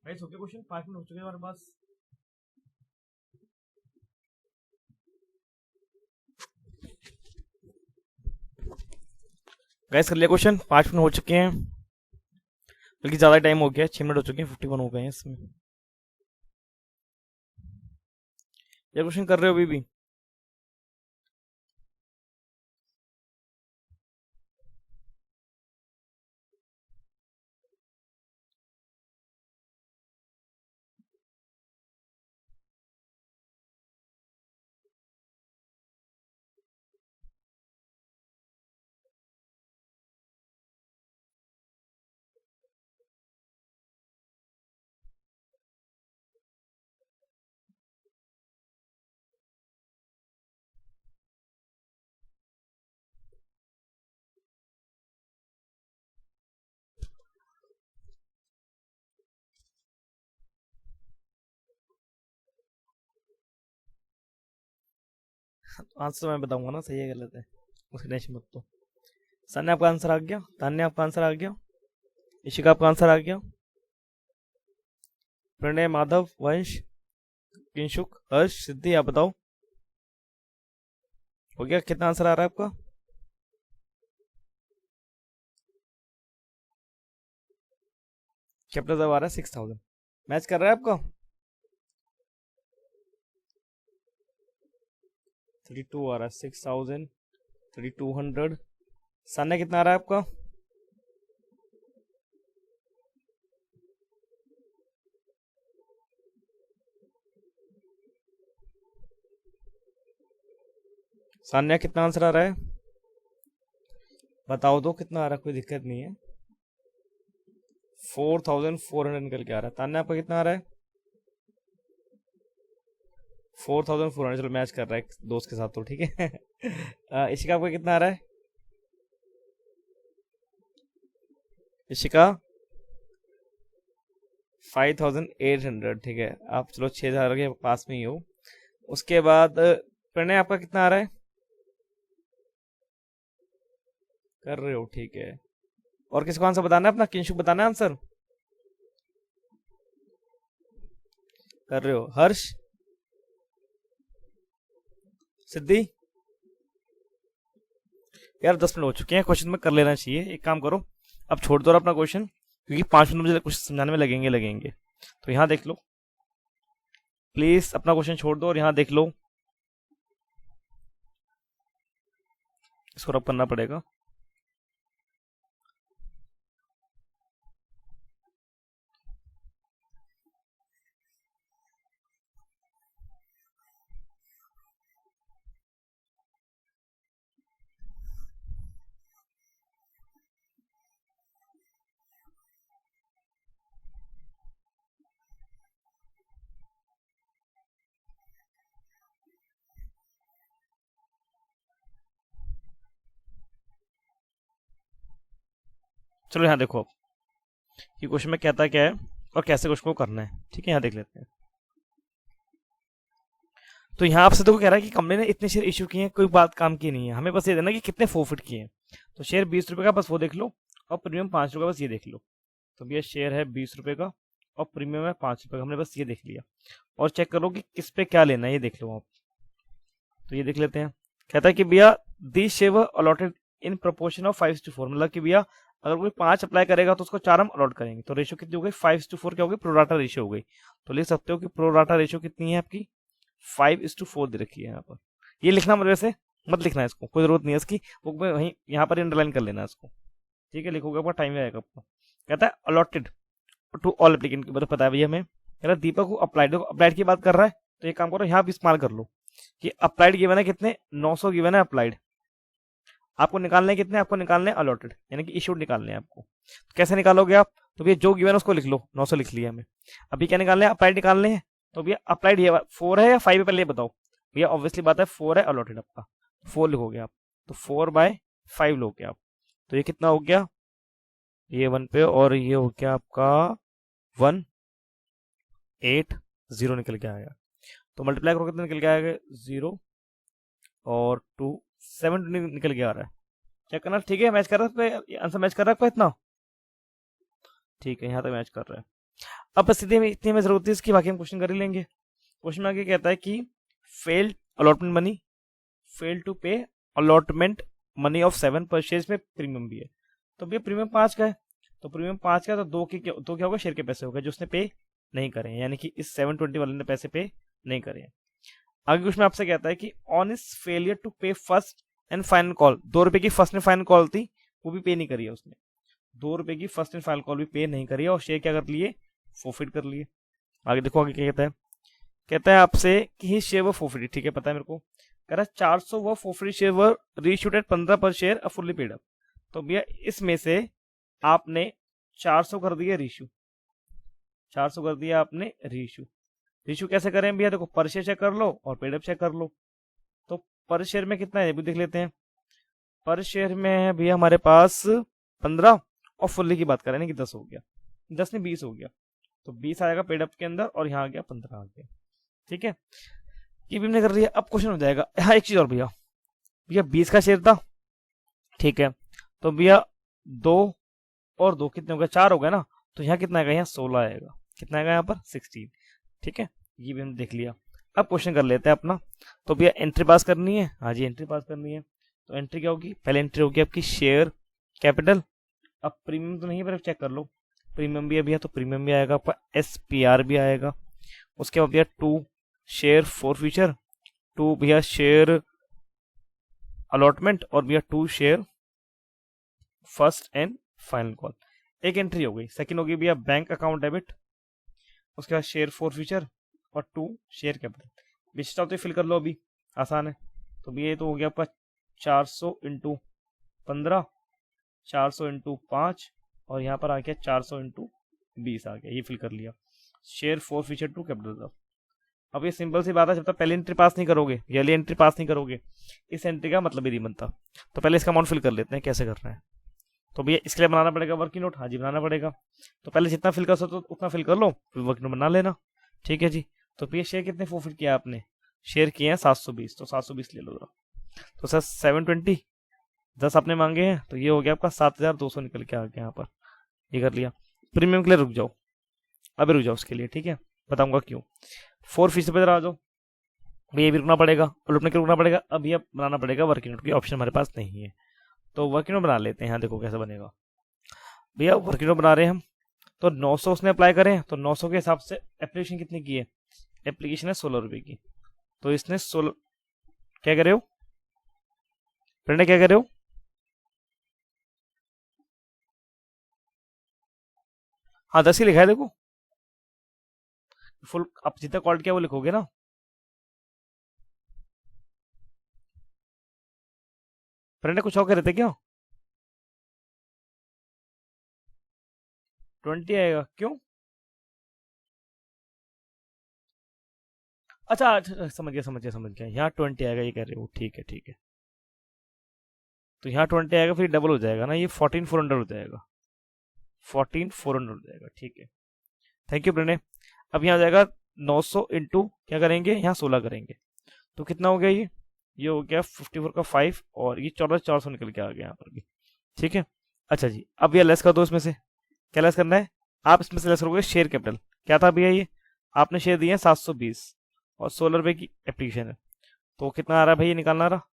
A: गाइस ओके क्वेश्चन 5 मिनट हो चुके हैं हमारे पास। गाइस कर लिया क्वेश्चन, 5 मिनट हो चुके हैं, बल्कि ज़्यादा टाइम हो गया, 6 मिनट हो चुके हैं, 51 हो गए हैं इसमें। ये क्वेश्चन कर रहे हो अभी भी? आंसर मैं बताऊंगा ना, सही है गलत है, उसकी टेंशन मत लो। सन्या आपका आंसर आ गया, तान्या आपका आंसर आ गया, इशिका आपका आंसर आ गया, प्रणय, माधव, वंश, किंशुक, हर्ष, सिद्धि, आप बताओ हो गया? कितना आंसर आ रहा है आपका? कैपिटल जब आ रहा है 6000, मैच कर रहा है आपका? 32 आ रहा है, 6000, 3200। सन्या कितना आ रहा है आपका? सान्या कितना आंसर आ रहा है? बताओ तो कितना आ रहा है, कोई दिक्कत नहीं है। 4400 निकल के आ रहा है। तान्या आपका कितना आ रहा है? 4400। चलो मैच कर रहा है एक दोस्त के साथ, तो ठीक है। इशिका आपका कितना आ रहा है? इशिका 5800, ठीक है। आप चलो 6000 के पास में ही हो। उसके बाद प्रणय आपका कितना आ रहा है? कर रहे हो, ठीक है। और किसको आंसर बताना है अपना? किंशु बताना है आंसर? कर रहे हो। हर्ष, सिद्धि? यार 10 मिनट हो चुके हैं, क्वेश्चन में कर लेना चाहिए। एक काम करो, अब छोड़ दो अपना क्वेश्चन, क्योंकि 5 मिनट मुझे कुछ समझाने में लगेंगे। तो यहाँ देख लो प्लीज, अपना क्वेश्चन छोड़ दो और यहाँ देख लो। इसको रब करना पड़ेगा। चलो यहाँ देखो कि क्वेश्चन में कहता क्या है और कैसे क्वेश्चन को करना है, ठीक है। यहाँ देख लेते हैं। तो यहाँ आपसे तो कह रहा है कि कंपनी ने इतने शेयर इशू किए हैं, कोई बात काम की नहीं है, हमें बस ये देना कि कितने फोरफिट किए हैं। तो शेयर 20 रुपए का, बस वो देख लो, और प्रीमियम 5 रुपए, बस ये देख लो। तो भैया शेयर है 20 रुपए का और प्रीमियम है 5 रुपए का, हमने बस ये देख लिया। और चेक करो कि किस पे क्या लेना है, ये देख लो आप। तो ये देख लेते हैं। कहता है कि भैया this share allotted in proportion of 5:4, मतलब कि भैया अगर कोई 5 अप्लाई करेगा तो उसको 4 हम अलॉट करेंगे। तो रेशियो कितनी हो गई? 5:4 क्या हो गई? प्रोराटा रेशियो हो गई। तो लिख सकते हो कि प्रोराटा रेशियो कितनी है आपकी? 5:4 दे रखी है यहाँ पर। ये लिखना मतलब वैसे मत लिखना है, इसको कोई जरूरत नहीं है इसकी, बुक में वहीं यहाँ पर अंडरलाइन कर लेना इसको, ठीक है। लिखोगे आपका टाइम आएगा आपको। कहता है अलॉटेड टू ऑल एप्लीकेंट, मतलब पता है भैया हमें। कह रहा है दीपक को अप्लाइड, अप्लाइड की बात कर रहा है, तो एक काम करो यहाँ भी इस्तेमाल कर लो कि अप्लाइड गिवन है कितने? 900 गिवन है अप्लाइड। आपको निकालने कितने? आपको निकालने अलॉटेड, यानी कि इशूड निकालने हैं आपको। तो कैसे निकालोगे आप? तो भैया जो गिवन है उसको लिख लो, 900 लिख लिया हमें। अभी क्या निकालने हैं? अप्लाइड निकालने हैं। तो भैया अप्लाइड ये 4 है या 5 है, पहले बताओ भैया। ऑब्वियसली बात है 4 है अलॉटेड आपका, 4 लिखोगे आप। तो 4/5 लोगे आप। तो ये कितना हो गया? ये 1 पे, और ये हो गया आपका 180 निकल के आएगा। तो मल्टीप्लाई करो कितना निकल के आएगा? 0 और 2, 7 निकल के आ रहा है। चेक करना, ठीक है। मैच कर रहा है, आंसर मैच कर रहा है आपका इतना? ठीक है, यहाँ तक मैच कर रहा है। अब बस इतनी हमें जरूरत है इसकी, बाकी हम क्वेश्चन कर ही लेंगे। क्वेश्चन में आगे कहता है कि failed allotment money, fail to pay allotment money of 7 per share में प्रीमियम भी है। तो भैया प्रीमियम 5 का है, तो प्रीमियम 5 का, तो दो क्या होगा, शेयर के पैसे होगा जो उसने पे नहीं करे, यानी कि इस 720 वाले ने पैसे पे नहीं करे। आगे कुछ में आपसे कहता है कि ऑन इस फेलियर टू पे फर्स्ट एंड फाइनल कॉल, 2 रुपए की फर्स्ट एंड फाइनल कॉल थी, वो भी पे नहीं करी है उसने, 2 रुपए की फर्स्ट एंड फाइनल कॉल भी पे नहीं करी है, और शेयर क्या कर लिए, फोरफिट कर लिए। आगे देखो आगे क्या कहता है आपसे कि ही शेयर वो फोरफिट, ठीक है पता है मेरे को, कह रहा है 400 वो forfeit share were reissued at 15 per share a fully paid up. तो भैया इसमें से आपने 400 कर दिया रीइश्यू, 400 कर दिया आपने रीइश्यू। रीइश्यू कैसे करें भैया, देखो पर शेयर चेक कर लो और पेड अप चेक कर लो। तो पर शेयर में कितना है भी देख लेते हैं। पर शेयर में है भैया हमारे पास 15, और फुल्ली की बात करें ना कि 10 हो गया, 10 नहीं 20 हो गया, तो 20 आएगा पेड अप के अंदर, और यहाँ आ गया 15 आ गया, ठीक है। ये भी हमने कर लिया। अब क्वेश्चन हो जाएगा, हाँ एक चीज और भैया, भैया 20 का शेयर था, ठीक है, तो भैया 2 और 2 कितने हो गए, 4 हो गए ना, तो यहाँ कितना आएगा, यहाँ 16 आएगा, कितना आएगा यहाँ पर 16, ठीक है। ये भी हमने देख लिया। अब क्वेश्चन कर लेते हैं अपना। तो भैया एंट्री पास करनी है, हाँ जी एंट्री पास करनी है। तो एंट्री क्या होगी, पहले एंट्री होगी आपकी शेयर कैपिटल। अब प्रीमियम तो नहीं है पर चेक कर लो, प्रीमियम भी है भैया, तो प्रीमियम भी आएगा आपका, SPR भी आएगा। उसके बाद भैया 2 शेयर फॉर फ्यूचर, 2 भैया शेयर अलॉटमेंट, और भैया 2 share first and final call. एक एंट्री हो गई। सेकंड होगी भैया बैंक अकाउंट डेबिट, उसके बाद शेयर फॉर फ्यूचर, और 2 शेयर कैपिटल। बिस्टा तो फिल कर लो, अभी आसान है। तो भैया ये तो हो गया आपका 400 इंटू 15, 400 इंटू 5, और यहाँ पर आ गया 400 इंटू 20 आ गया, ये फिल कर लिया। Share forfeiture to capital reserve. अब ये सिंपल सी बात है, जब तक पहले एंट्री पास नहीं करोगे, ये एंट्री पास नहीं करोगे, इस एंट्री का मतलब ही नहीं बनता। तो पहले इसका अमाउंट फिल कर लेते हैं, कैसे करना है। तो भैया इसके लिए बनाना पड़ेगा वर्किंग नोट, हाँ जी बनाना पड़ेगा। तो पहले जितना फिल कर सकते हो उतना फिल कर लो, फिर वर्किंग नोट बना लेना, ठीक है जी। तो भैया शेयर कितने फोरफिट किया आपने, शेयर किए हैं 720, तो 720 ले लो जरा। तो सर 720, 10 आपने मांगे हैं, तो ये हो गया आपका 7200 निकल के आ गया यहाँ पर, ये कर लिया। प्रीमियम के लिए रुक जाओ, अभी रुक जाओ उसके लिए, ठीक है, बताऊंगा क्यों। 4% पे जरा आ जाओ, भैया ये भी रुकना पड़ेगा, और रुकने के रुकना पड़ेगा। अब ये बनाना पड़ेगा वर्किंग नोट की, ऑप्शन हमारे पास नहीं है, तो वर्किंग नोट बना लेते हैं। यहाँ देखो कैसे बनेगा भैया, वर्किंग नोट बना रहे हैं हम। तो 900 उसने अप्लाई करे, तो 900 के हिसाब से एप्लीकेशन कितनी की है, एप्लीकेशन है 16 रुपए की। तो इसने 16, क्या कह रहे हो फ्रेंड, क्या कह रहे हो, हाँ 10 ही लिखा है देखो, फुल आप जितना कॉल्ड किया वो लिखोगे ना। फ्रेंड कुछ और कह रहे थे क्या, 20 आएगा क्यों, अच्छा अच्छा समझ गया, यहाँ 20 आएगा ये कह रहे हो, ठीक है ठीक है। तो यहाँ 20 आएगा, फिर डबल हो जाएगा ना, ये 14400 हो जाएगा, 14400 हो जाएगा, ठीक है। Thank you Pranay. अब यहाँ जाएगा 900 इंटू क्या करेंगे, यहाँ 16 करेंगे, तो कितना हो गया ये हो गया 54 का 5, और ये 14,400 निकल के आ गया यहाँ पर भी, ठीक है। अच्छा जी, अब ये लेस कर दो, इसमें से क्या लेस करना है, आप इसमें से लेस करोगे शेयर कैपिटल, क्या था भैया ये, आपने शेयर दिए 720, और 16 रुपए की एप्लीकेशन है, तो कितना आ रहा है भैया, निकालना आ रहा,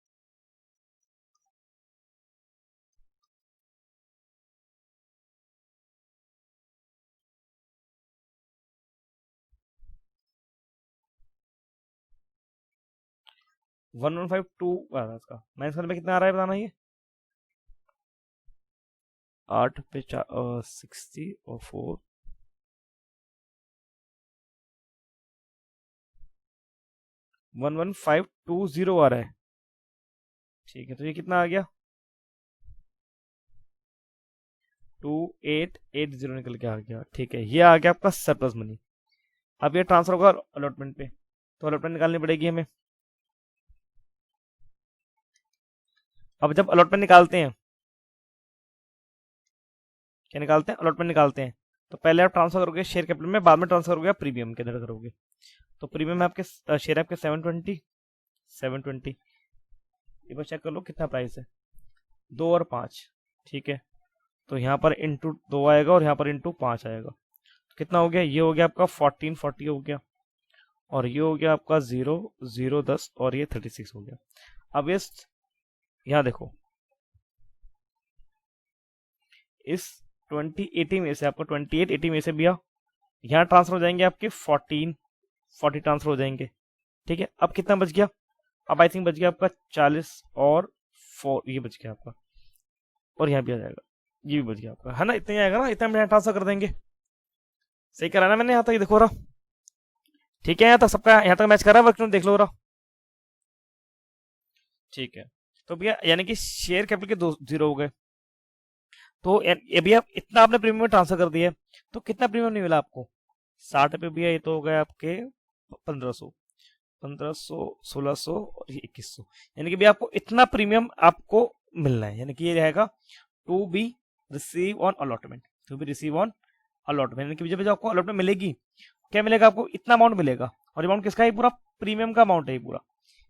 A: वन वन फाइव टू आ रहा है इसका, माइनस करने में कितना आ रहा है बताना ये, 8 पे 60 और 4, 11520 आ रहा है, ठीक है। तो ये कितना आ गया, 2880 निकल के आ गया, ठीक है। ये आ गया आपका सरप्लस मनी। अब ये ट्रांसफर होगा अलॉटमेंट पे, तो अलॉटमेंट निकालनी पड़ेगी हमें। अब जब अलॉटमेंट निकालते हैं, क्या निकालते हैं, अलॉटमेंट निकालते हैं, तो पहले आप ट्रांसफर करोगे शेयर कैपिटल में, बाद में ट्रांसफर करोगे प्रीमियम के अंदर करोगे। तो प्रीमियम में आपके शेयर आपके 720, एक बार चेक कर लो कितना प्राइस है, 2 और 5, ठीक है। तो यहाँ पर इंटू 2 आएगा, और यहाँ पर इंटू 5 आएगा, कितना हो गया, ये हो गया आपका 1440 हो गया, और ये हो गया आपका 0 0 10, और ये 36 हो गया। अब इस यहाँ देखो, इस 2080 में से आपका 2880 में से भैया यहाँ ट्रांसफर हो जाएंगे आपके 1440 ट्रांसफर हो जाएंगे। ठीक है, अब कितना बच गया, अब आई थिंक बच गया आपका 40 और 4, ये बच गया आपका, और यहाँ भी आ जाएगा, ये भी बच गया आपका, है ना, इतना ही आएगा ना, इतना हम ट्रांसफर कर देंगे। सही करा ना मैंने, यहाँ तक ये देखो रहा, ठीक है, यहाँ तक सबका, यहाँ तक मैच कर रहा है, वर्क देख लो रहा। ठीक है, तो भैया यानी कि शेयर कैपिटल के 2 जीरो हो गए। तो ये भैया इतना आपने प्रीमियम में ट्रांसफर कर दिया, तो कितना प्रीमियम नहीं मिला आपको, 60 पे भैया, ये तो हो गए आपके 1500, 1600 और 2100, यानी कि भैया आपको इतना प्रीमियम आपको मिलना है, यानी कि ये रहेगा to be receive on allotment, to be receive on allotment, यानी कि जब आपको अलॉटमेंट मिलेगी, क्या मिलेगा आपको, इतना अमाउंट मिलेगा, और अमाउंट किसका है, पूरा प्रीमियम का अमाउंट है पूरा,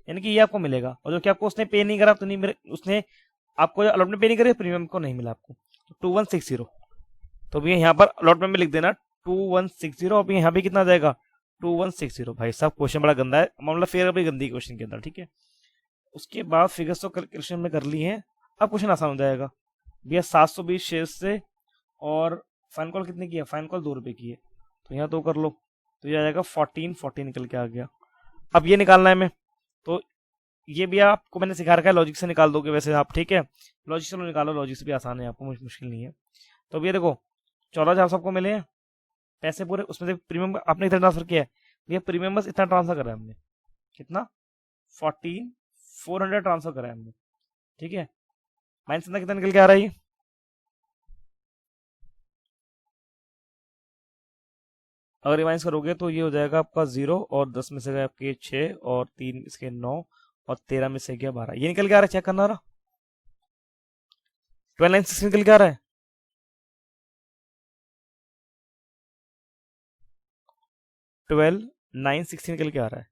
A: यानी कि ये आपको मिलेगा, और जो कि आपको उसने पे नहीं करा, तो नहीं, उसने आपको अलॉटमेंट पे नहीं करे, प्रीमियम को नहीं मिला आपको, तो 2160, तो भैया यहाँ पर अलॉटमेंट में लिख देना 2160, और यहाँ भी कितना आ जाएगा 2160। भाई साहब क्वेश्चन बड़ा गंदा है, मामला फिर बड़ी गंदी क्वेश्चन के अंदर, ठीक है। उसके बाद फिगर्स तो कैलकुलेशन में कर ली है, अब क्वेश्चन आसान हो जाएगा भैया, 720 शेयर से, और फाइन कॉल कितने की है, फाइन कॉल 2 रुपए की है, तो यहाँ 2 कर लो, तो ये आ जाएगा 1440 निकल के आ गया। अब ये निकालना है मैं, तो ये भी आपको मैंने सिखा रखा है, लॉजिक से निकाल दोगे वैसे आप, ठीक है, लॉजिक से निकालो, लॉजिक से भी आसान है, आपको मुश्किल नहीं है। तो भैया देखो 14,000 सबको मिले हैं पैसे पूरे, उसमें से प्रीमियम आपने इतना ट्रांसफर किया है भैया, प्रीमियम बस इतना ट्रांसफर करा है हमने, कितना 14,400 ट्रांसफर करा है हमने, ठीक है, माइनस कितना निकल के आ रहा है, अगर रिवाइज करोगे तो ये हो जाएगा आपका 0, और 10 में से गए आपके 6, और 3 इसके 9, और 13 में से गया 12, ये निकल के आ रहा है, चेक करना रहा, 12,960 निकल के आ रहा है, 12,960 निकल के आ रहा है,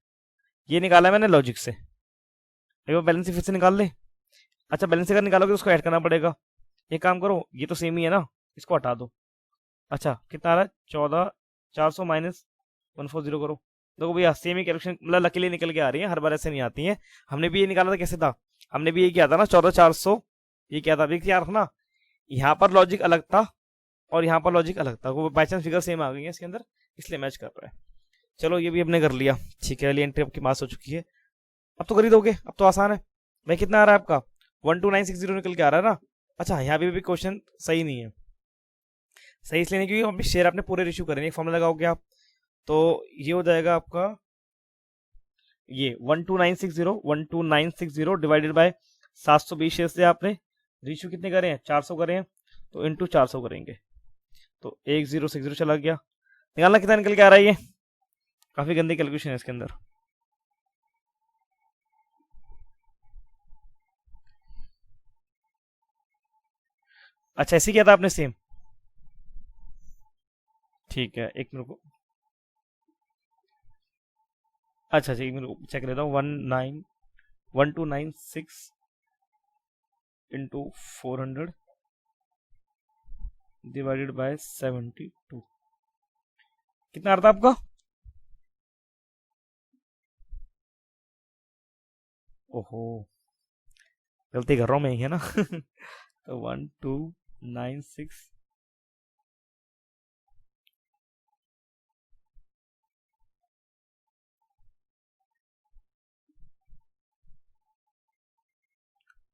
A: ये निकाला है मैंने लॉजिक से, एक बार बैलेंस फिर से निकाल ले। अच्छा, बैलेंस अगर निकालोगे तो उसको ऐड करना पड़ेगा, एक काम करो, ये तो सेम ही है ना, इसको हटा दो। अच्छा कितना आ रहा है, 14,400 माइनस 140 करो, देखो भैया सेम ही कैलकुलेशन, मतलब लकीली निकल के आ रही है, हर बार ऐसे नहीं आती है, हमने भी ये निकाला था, कैसे था, हमने भी ये किया था ना 14,400, ये क्या था, क्या रखना, यहाँ पर लॉजिक अलग था, और यहाँ पर लॉजिक अलग था, वो बाई चांस फिगर सेम आ गई है इसके अंदर, इसलिए मैच कर रहा है। चलो ये भी हमने कर लिया, ठीक है, एंट्री आपकी पास हो चुकी है, अब तो कर ही दोगे, अब तो आसान है भाई। कितना आ रहा है आपका 12,960 निकल के आ रहा है ना। अच्छा यहाँ भी क्वेश्चन सही नहीं है, सही इसलिए नहीं क्योंकि अभी शेयर आपने पूरे इशू करेंगे, एक फॉर्मूला लगाओगे आप, तो ये हो जाएगा आपका, ये 12,960 डिवाइडेड बाय 720 शेयर से आपने रेशियो कितने करे हैं, 400 करे हैं, तो इंटू 400 करेंगे, तो 1060 चला गया, निकालना कितना निकल के आ रहा है, ये काफी गंदी कैलकुलेशन है इसके अंदर। अच्छा ऐसे किया था आपने सेम, ठीक है, एक मिनट को, अच्छा एक मिनट चेक लेता हूँ, 1296 इंटू 400 डिवाइडेड बाय 72, कितना आ रहा था आपका, ओहो गलती कर रहा हूँ मैं, है ना तो 1296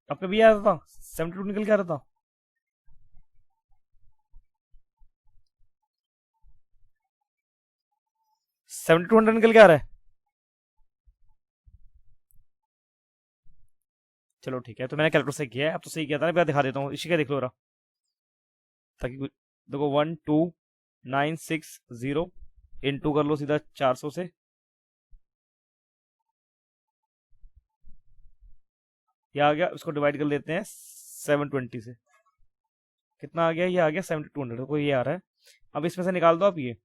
A: आपका भी आ रहा था 72 निकल के आ रहा था, सेवेंटी टू हंड्रेड निकल के आ रहा है, चलो ठीक है, तो मैंने कैलकुलेट से किया है, अब तो सही किया था ना, मैं दिखा देता हूँ, इसी का देख लो रहा, ताकि देखो 12,960 इंटू कर लो सीधा 400 से, ये आ गया, उसको डिवाइड कर लेते हैं 720 से, कितना आ गया, ये आ गया 7,200, को ये आ रहा है। अब इसमें से निकाल दो आप, ये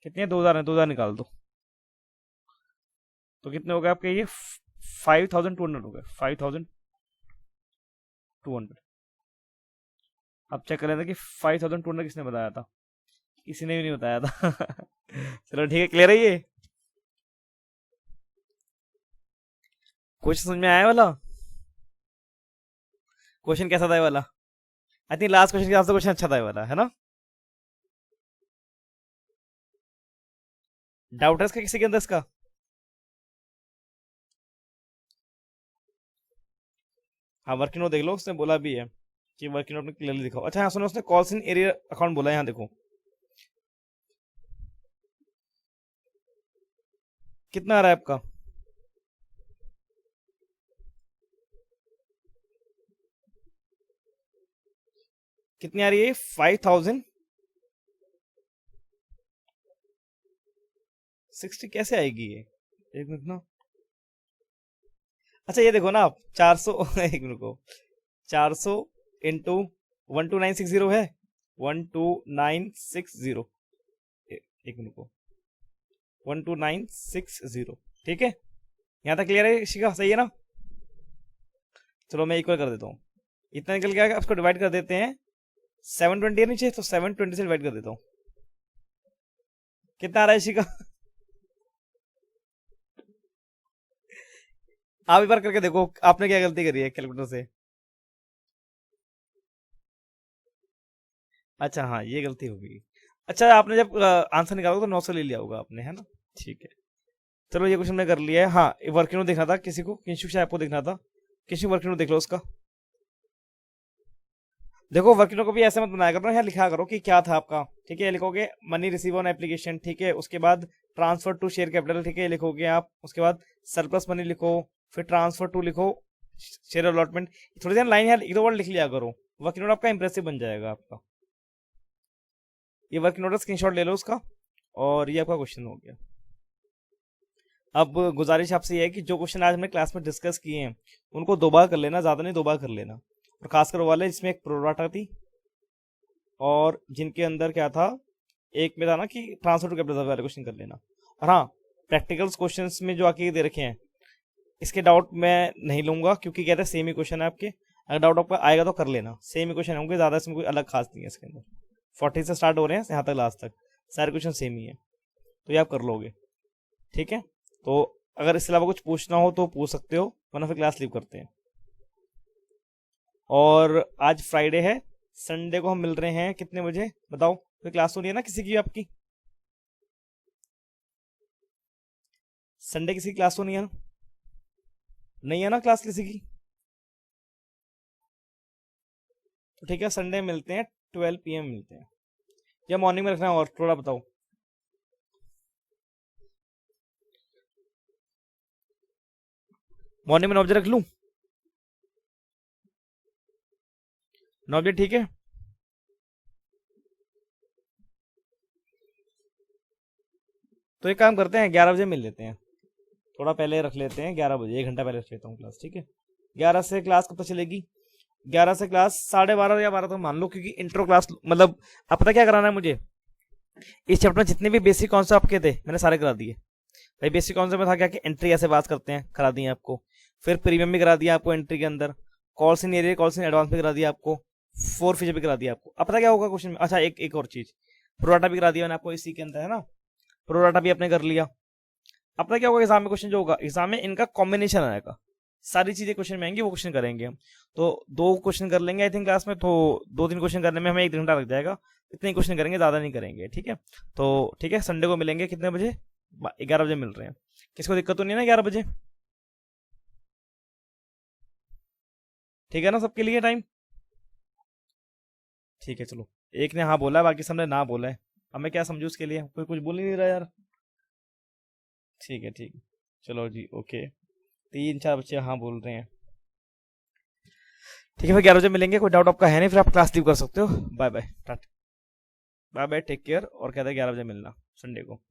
A: कितने 2,000 है, 2,000 निकाल दो, तो कितने हो गए आपके, ये 5,200 हो गए, 5,200। अब चेक कर लेते हैं कि 5,200 किसने बताया था, किसी ने भी नहीं बताया था। चलो ठीक है, क्लियर है ये क्वेश्चन, समझ में आया वाला क्वेश्चन? कैसा था ये वाला? आई थिंक लास्ट क्वेश्चन के हिसाब से क्वेश्चन अच्छा था ये वाला, है ना? डाउट है इसका किसी के अंदर इसका? हाँ, वर्किंग नोट देख लो, उसने बोला भी है कि वर्किंग नोट में क्लियरली दिखाओ। अच्छा हाँ सुनो, उसने कॉल्स इन एरिया अकाउंट बोला है, यहाँ देखो कितना आ रहा है आपका। कितनी आ रही है? 5060 कैसे आएगी ये? एक मिनट ना। अच्छा ये देखो ना आप, 400 एक मिनट को, 400 इंटू 12960 है, 12960, एक मिनट को, 12960, ठीक है? यहाँ तक क्लियर है शिखा, सही है ना? चलो मैं इक्वल कर देता हूँ। इतना निकल गया, उसको डिवाइड कर देते हैं, 720 है नीचे, तो 720 से डिवाइड कर देता हूँ। कितना आ रहा है शिखा? आप एक बार करके देखो, आपने क्या गलती करी है कैलकुलेटर से। अच्छा हाँ, ये गलती होगी। अच्छा आपने जब आंसर निकाला तो 900 ले लिया होगा आपने, है ना? ठीक है, चलो ये क्वेश्चन मैं कर लिया है। हाँ, वर्किंग नोट देखना था किसी को, किसी शायद आपको देखना था, किसी वर्किंग नोट देख लो उसका। देखो वर्किंग नोट को भी ऐसे मत बनाया करो, यहाँ लिखा करो कि क्या था आपका, ठीक है? लिखोगे मनी रिसीव ऑन एप्लीकेशन, ठीक है? उसके बाद ट्रांसफर टू शेयर कैपिटल, ठीक है? लिखोगे आप, उसके बाद सरप्लस मनी लिखो, फिर ट्रांसफर टू लिखो, शेयर अलॉटमेंट, थोड़ी देर लाइन यार एक दो वर्ड लिख लिया करो, वर्किंग नोट आपका इंप्रेसिव बन जाएगा आपका। ये वर्किंग नोट का स्क्रीनशॉट ले लो उसका, और ये आपका क्वेश्चन हो गया। अब गुजारिश आपसे ये है कि जो क्वेश्चन आज हमने क्लास में डिस्कस किए हैं उनको दो बार कर लेना, ज्यादा नहीं, दो बार कर लेना। और खासकर वो वाले जिसमें एक प्रोराटा थी, और जिनके अंदर क्या था, एक में था ना कि ट्रांसफर टू कैपिटल वाले क्वेश्चन कर लेना। और हाँ, प्रैक्टिकल्स क्वेश्चंस में जो आके दे रखे हैं इसके डाउट मैं नहीं लूंगा, क्योंकि कहते हैं सेम ही क्वेश्चन है आपके। अगर डाउट आपका आएगा तो कर लेना, सेम ही क्वेश्चन होंगे, ज्यादा इसमें कोई अलग खास नहीं है इसके अंदर। 40 से स्टार्ट हो रहे हैं यहाँ तक लास्ट तक, सारे क्वेश्चन सेम ही है, तो ये आप कर लोगे, ठीक है? तो अगर इसके अलावा कुछ पूछना हो तो पूछ सकते हो, वरना फिर क्लास लीव करते हैं। और आज फ्राइडे है, संडे को हम मिल रहे हैं कितने बजे बताओ? कोई क्लास तो नहीं है ना किसी की आपकी? संडे किसी की क्लास तो नहीं है ना? नहीं है ना क्लास किसी की? तो ठीक है, संडे मिलते हैं, 12 PM मिलते हैं, या मॉर्निंग में रखना है? और थोड़ा बताओ। मॉर्निंग में 9 बजे रख लूँ? 9 बजे ठीक है? तो एक काम करते हैं, 11 बजे मिल लेते हैं, थोड़ा पहले रख लेते हैं, 11 बजे, 1 घंटा पहले रख लेता हूँ क्लास, ठीक है? 11 से क्लास कब तक चलेगी? 11 से क्लास 12:30 या 12 तक मान लो, क्योंकि इंट्रो क्लास मतलब अब पता क्या कराना है मुझे, इस चैप्टर में जितने भी बेसिक कॉन्सेप्ट आपके थे मैंने सारे करा दिए भाई। बेसिक कॉन्सेप्ट में था क्या कि एंट्री कैसे बात करते हैं, करा दिए आपको। फिर प्रीमियम भी करा दिया आपको एंट्री के अंदर, calls in area, calls in advance भी करा दिया आपको, 4 फीचर भी करा दिया आपको। अब पता क्या होगा क्वेश्चन में? अच्छा एक और चीज, प्रोडाटा भी करा दिया मैंने आपको इसी के अंदर, है ना? प्रोडाटा भी आपने कर लिया। अब पता क्या होगा एग्जाम में? क्वेश्चन जो होगा एग्जाम में इनका कॉम्बिनेशन आएगा, सारी चीजें क्वेश्चन में आएंगी, वो क्वेश्चन करेंगे हम। तो 2 क्वेश्चन कर लेंगे आई थिंक क्लास में, तो 2-3 क्वेश्चन करने में हमें 1 घंटा लग जाएगा, इतने क्वेश्चन करेंगे, ज्यादा नहीं करेंगे, ठीक है? तो ठीक है, संडे को मिलेंगे कितने बजे? 11 बजे मिल रहे हैं। किसको दिक्कत तो नहीं है ना 11 बजे? ठीक है ना सबके लिए टाइम? ठीक है चलो, एक ने हाँ बोला है, बाकी सबने ना बोला है, अब मैं क्या समझू उसके लिए? कोई कुछ बोल ही नहीं रहा यार। ठीक है ठीक है, चलो जी ओके, 3-4 बच्चे हाँ बोल रहे हैं। ठीक है, फिर 11 बजे मिलेंगे, कोई डाउट आपका है नहीं, फिर आप क्लास लीव कर सकते हो। Bye bye, tata, bye bye, take care, और कहते हैं 11 बजे मिलना संडे को।